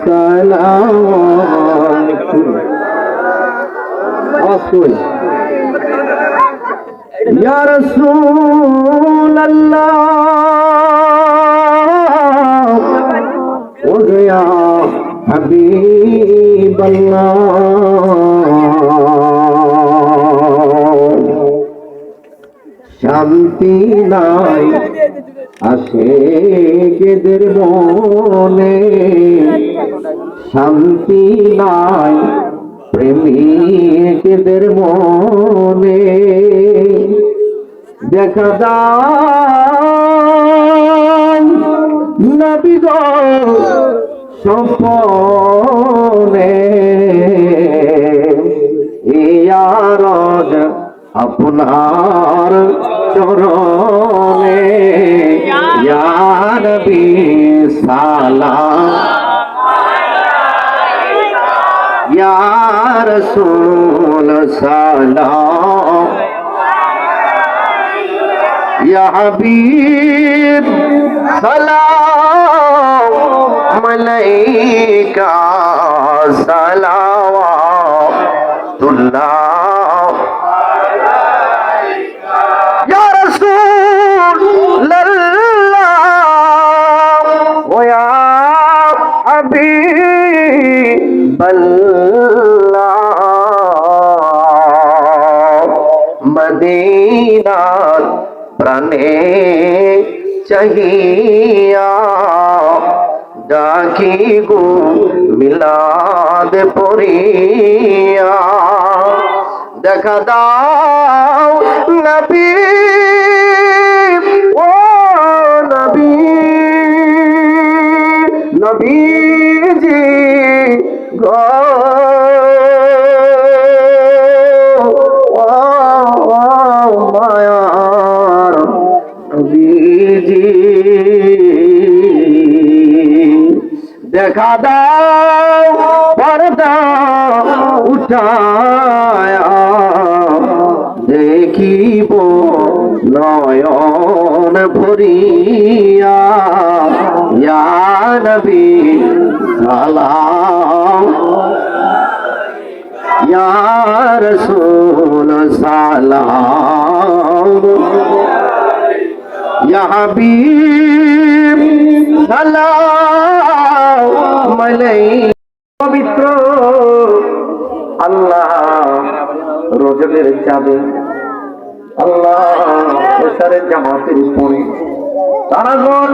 سلام رسول يا رسول الله ويا حبيب الله শান্তি নাই আশিকদের মনে, শান্তি নাই প্রেমিকদের মনে, দেখা দাও নবী গো স্বপ্নে, ইয়া রব আপনার চরণে, ইয়া নবী সালাম, ইয়া রাসূল সালাম, ইয়া হাবিব সালাম আলাইকা সালাওয়াতুল্লাহ মদিনার প্রাণে চাহিয়া ডাকি গো মিলাদ পড়িয়া, দেখা দাও নবী ও নবী, নবীজি গো মায়ার নবীজি, দেখা দাও পর্দা উঠায়া দেখিব নয়ন ভরিয়া, ইয়া নবী সালাম, ইয়া রাসূল সালাম, ইয়া হাবিব সালাম আলাইকা। পবিত্র আল্লাহ রজবের চাঁদে, আল্লাহ এশারের জামাতের পরে তারাগণ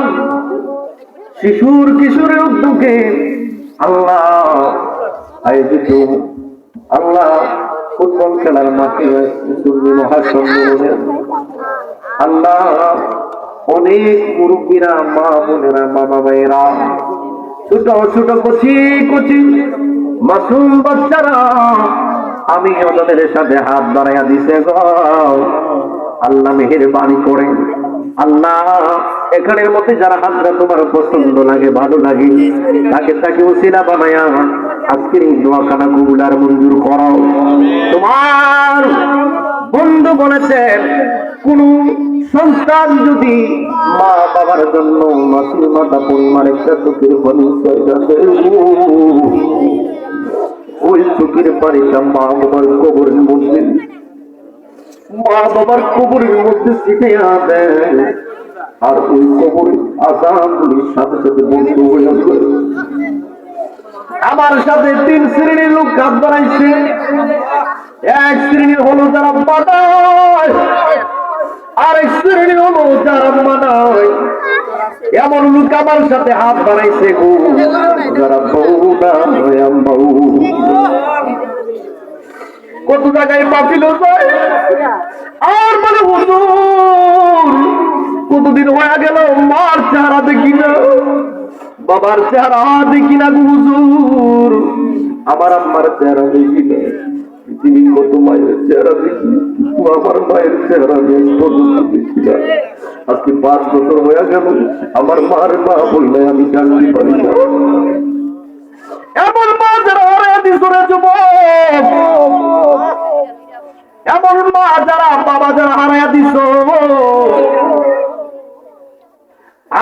শিশুর কিশোরের উদ্যোগে আল্লাহ আয়োজিত আল্লাহ ফুটবল খেলার মাঠে মহাসম্মেলনের আল্লাহ অনেক মুরব্বীরা, মা বোনেরা, মামা ভাইয়েরা, ছোট ছোট কচি কচি মাসুম বাচ্চারা, আমি ওদের সাথে হাত বাড়াইয়া দিছে গো। আল্লাহ মেহেরবানি করে আল্লাহ এখানের মধ্যে যারা হাতটা তোমার পছন্দ লাগে, ভালো লাগে, তাকে তাকে ওসিলা বানায়া আজকের এই দোয়াখানা কবুল আর মঞ্জুর করো। তোমার বন্ধু বলেছেন কোন সন্তান যদি মা বাবার জন্য মাসুমাটা পরিমাণ একটা চোখের পানি ওই চোখের পানিটা মা বাবার কবরের মধ্যে, মা বাবার কবরের মধ্যে ছিটে দেয়, আর ওই কবর আযাবগুলির সাথে সাথে বন্ধু হয়ে যায়। আমার সাথে তিন শ্রেণীর লোক কাজ বানাইছে। এক শ্রেণী হলো যারা বানায়, আরেক শ্রেণী হলো যারা মানায়। এমন লোক আমার সাথে হাত বানাইছে গো, যারা বউ না বউ। কত জায়গায় মাহফিল যায় আর মানে হুজুর কতদিন হয়ে গেল মার চেহারা দেখি না, বাবার চেহারা দেখি না গো হুজুর, আমার আম্মার চেহারা দেখি না। তিনি কত মায়ের চেহারা দেখি, আমার মায়ের চেহারা দেখি না। আজকে 5 বছর হয়ে গেল আমার মার মা বললে আমি জানতে পারি না। এমন মা যারা হারায় দিছ রে যুবক, এমন মা যারা বাবা যারা হারায় দিছ,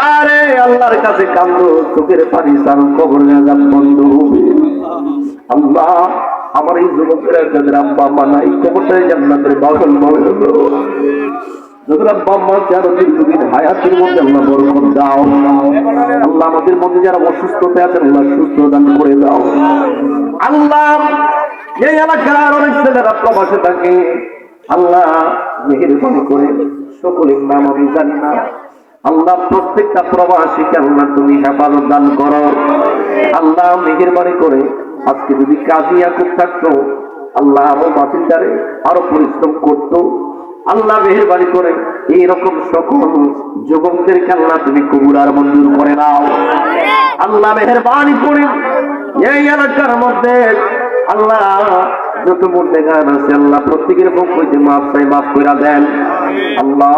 আরে আল্লাহর কাছে কান্দো, চোখের পানি চাল, কবরে আযাব বন্ধ হবে। আল্লাহ আমার এই যুবকেরা যাদের আব্বা মা নাই, কবরটাই জান্নাতের বাগান বানায় দাও। যাদের আব্বা মা যারা দীর্ঘদিন হায়াতের মধ্যে আল্লাহ বরকত দাও। আল্লাহ আমাদের মধ্যে যারা অসুস্থতা আছেন আল্লাহ সুস্থ দান করে দাও। আল্লাহ এই এলাকার অনেক ছেলেরা প্রবাসে থাকে, আল্লাহ মেহেরবানি করে সকলের নাম আমি জানি না, আল্লাহ প্রত্যেকটা প্রবাসীকে আল্লাহ তুমি হেফাজত দান করো। আল্লাহ মেহেরবানি করে আজকে যদি কাজী ইয়াকুব থাকতো, আল্লাহ আমার বাতিলদারে আরো পরিশ্রম করতো। আল্লাহ মেহেরবানি করে এইরকম সকল যুবকদেরকে আল্লাহ তুমি কবুল আর মঞ্জুর করে নাও। আল্লাহ মেহেরবানি করে এই এলাকার মধ্যে আল্লাহ যত মধ্যে গান আছে আল্লাহ প্রত্যেকের পক্ষ হইতে মাফ চাই, মাফ করে দেন। আল্লাহ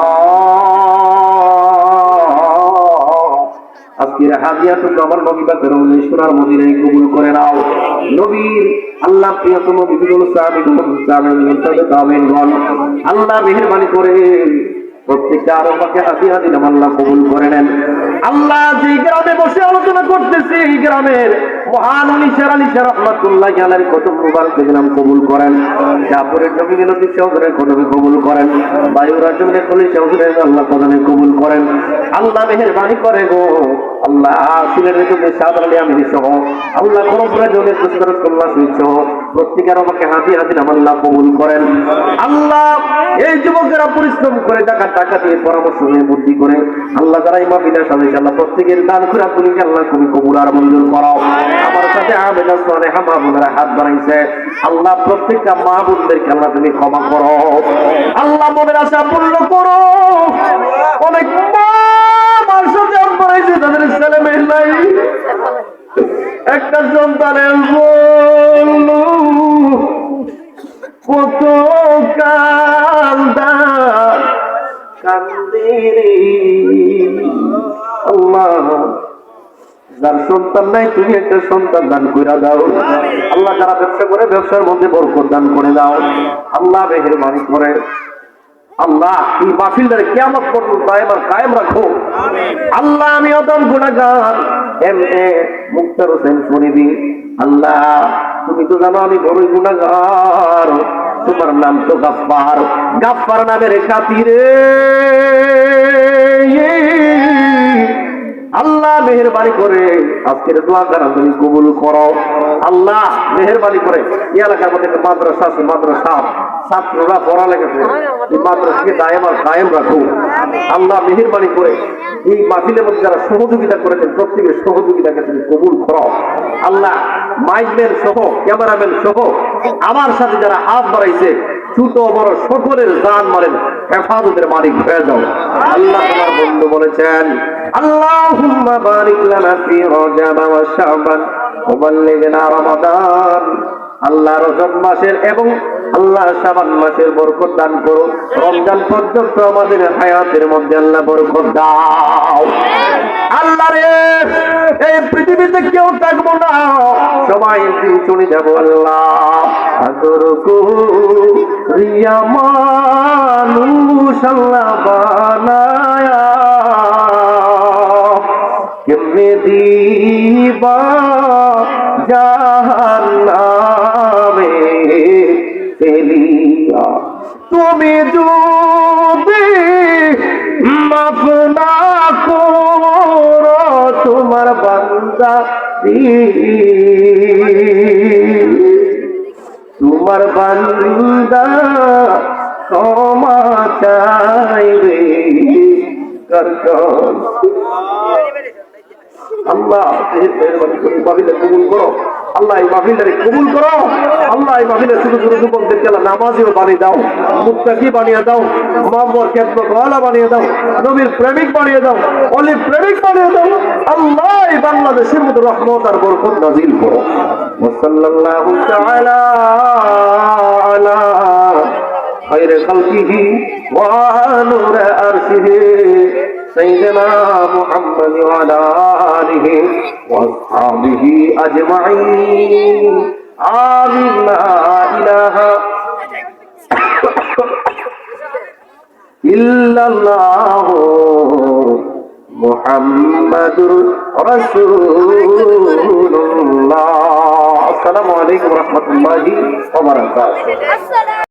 আজকের হাদিয়াতুল আমার নবী পাকের সোনার মদিনায় কবুল করে নাও। নবীর আল্লাহ প্রিয়তম বিভিন্ন সাহাবীগণ আল্লাহ মেহেরবানি করে প্রত্যেকটা আরবাকে হাদিয়া দিলাম, আল্লাহ কবুল করে নেন। আল্লাহ যে গ্রামে বসে আলোচনা করতেছি এই গ্রামের মহান নিশার আলী শাহ রহমাতুল্লাহ আলাইহির কত মুবারক দিলাম কবুল করেন। জাফরের জমিনে নদী সহজরে কদমে কবুল করেন, বায়ুর জমিনে খলি সহজরে আল্লাহ কদমে কবুল করেন। আল্লাহ মেহেরবানি করে গো আল্লাহ আসিলের জন্য সাদর আলী আমির সহ আল্লাহ করমপুরের জন্য রাসূলুল্লাহ সহ প্রত্যেকের আমাকে হাদিয়া দিলাম, আল্লাহ কবুল করেন। আল্লাহ এই যুবকেরা পরিশ্রম করে টাকা দিয়ে পরামর্শ নিয়ে বুদ্ধি করে আল্লাহ যারা ইমাম বিনা সামনে আল্লাহ প্রত্যেকের দান করে আপনি আল্লাহ তুমি কবুল আর মঞ্জুর করাও। আমার সাথে আবেদা সালেহা মা বোনেরা হাত বাড়াইছে, আল্লাহ প্রত্যেকটা মা বোনদেরকে আল্লাহ তুমি ক্ষমা করো, আল্লাহ মনের আশা পূর্ণ করো। অনেক মা আমার সাথে হাত বাড়াইছে, তাদের ছেলে মেয়ে নাই, একটা সন্তানের বলল কত কান্দা কান্দে রে আল্লাহ, যার সন্তান নাই তুমি একটা সন্তান দান করে দাও। আল্লাহ যারা ব্যবসা করে ব্যবসার মধ্যে বরকত দান করে দাও। আল্লাহ মেহেরবানি করে আল্লাহ এই মাহফিলটারে কিয়ামত পর্যন্ত এবার কায়েম রাখো। আল্লাহ আমি অদম গুনাহগার এমএ মুক্তার হোসেন শরীফি, আল্লাহ তুমি তো জানো আমি বড় গুনাহগার, তোমার নাম তো গাফফার, গাফফার নামের খাতিরে আল্লাহ মেহেরবানি করে আজকের দোয়া দ্বারা তুমি কবুল করো। আল্লাহ মেহেরবানি করে এই এলাকার মধ্যে একটা মাদ্রাসা আছে, মাদ্রাসা ছাত্ররা পড়ালেখা করে এই মাদ্রাসাকে দায়েম আর কায়েম রাখো। আল্লাহ মেহেরবানি করে এই মাহফিলের মধ্যে যারা সহযোগিতা করেছেন প্রত্যেকের সহযোগিতাকে তুমি কবুল করো। আল্লাহ মাইকম্যান সহ ক্যামেরাম্যান সহ আমার সাথে যারা হাত বাড়াইছে ছোট বড় সকলের জান মারেন হেফাজতের মালিক হয়ে যাও। আল্লাহ তোমার বন্ধু বলেছেন আল্লাহুম্মা বারিক লানা ফি রজব ওয়া শাবান ওয়া বাল্লিগনা রমাদান। আল্লাহ রজব মাসের এবং আল্লাহ শাবান মাসের বরকত দান করো, রমজান পর্যন্ত আমাদের হায়াতের মধ্যে আল্লাহ বরকত দাও। আল্লাহ রে এই পৃথিবীতে কেউ থাকবো না, সবাই চলে যাবো। আল্লাহ আদর রিয়া মানুষ আল্লাহ বানায়া কেমনে দিবা জাহান্নামে ফেলিয়া, তুমি যদি মাফ না করো তোমার বান্দা তোমার বান্দা ক্ষমা চাইবে কার কাছে। আল্লাহ কবুল করো। আল্লাহ এই মাহফিলটাকে কবুল করো। আল্লাহ এই মাহফিলের ছোট ছোট যুবকদেরকে আল্লাহ নামাজিও বানিয়ে দাও, মুত্তাকি বানিয়ে দাও, মামর খেদমতওয়ালা বানিয়ে দাও, নবীর প্রেমিক বানিয়ে দাও, অলির প্রেমিক বানিয়ে দাও। আল্লাহ এই বাংলাদেশের মধ্যে রহমত আর বরকত নাজিল করো। সাল্লাল্লাহু তাআলা আলা خير خلقه ونور أرشه سيدنا محمد وعلى آله وأصحابه أجمعين آمين لا إله إلا الله محمد رسول الله. السلام عليكم ورحمة الله وبركاته.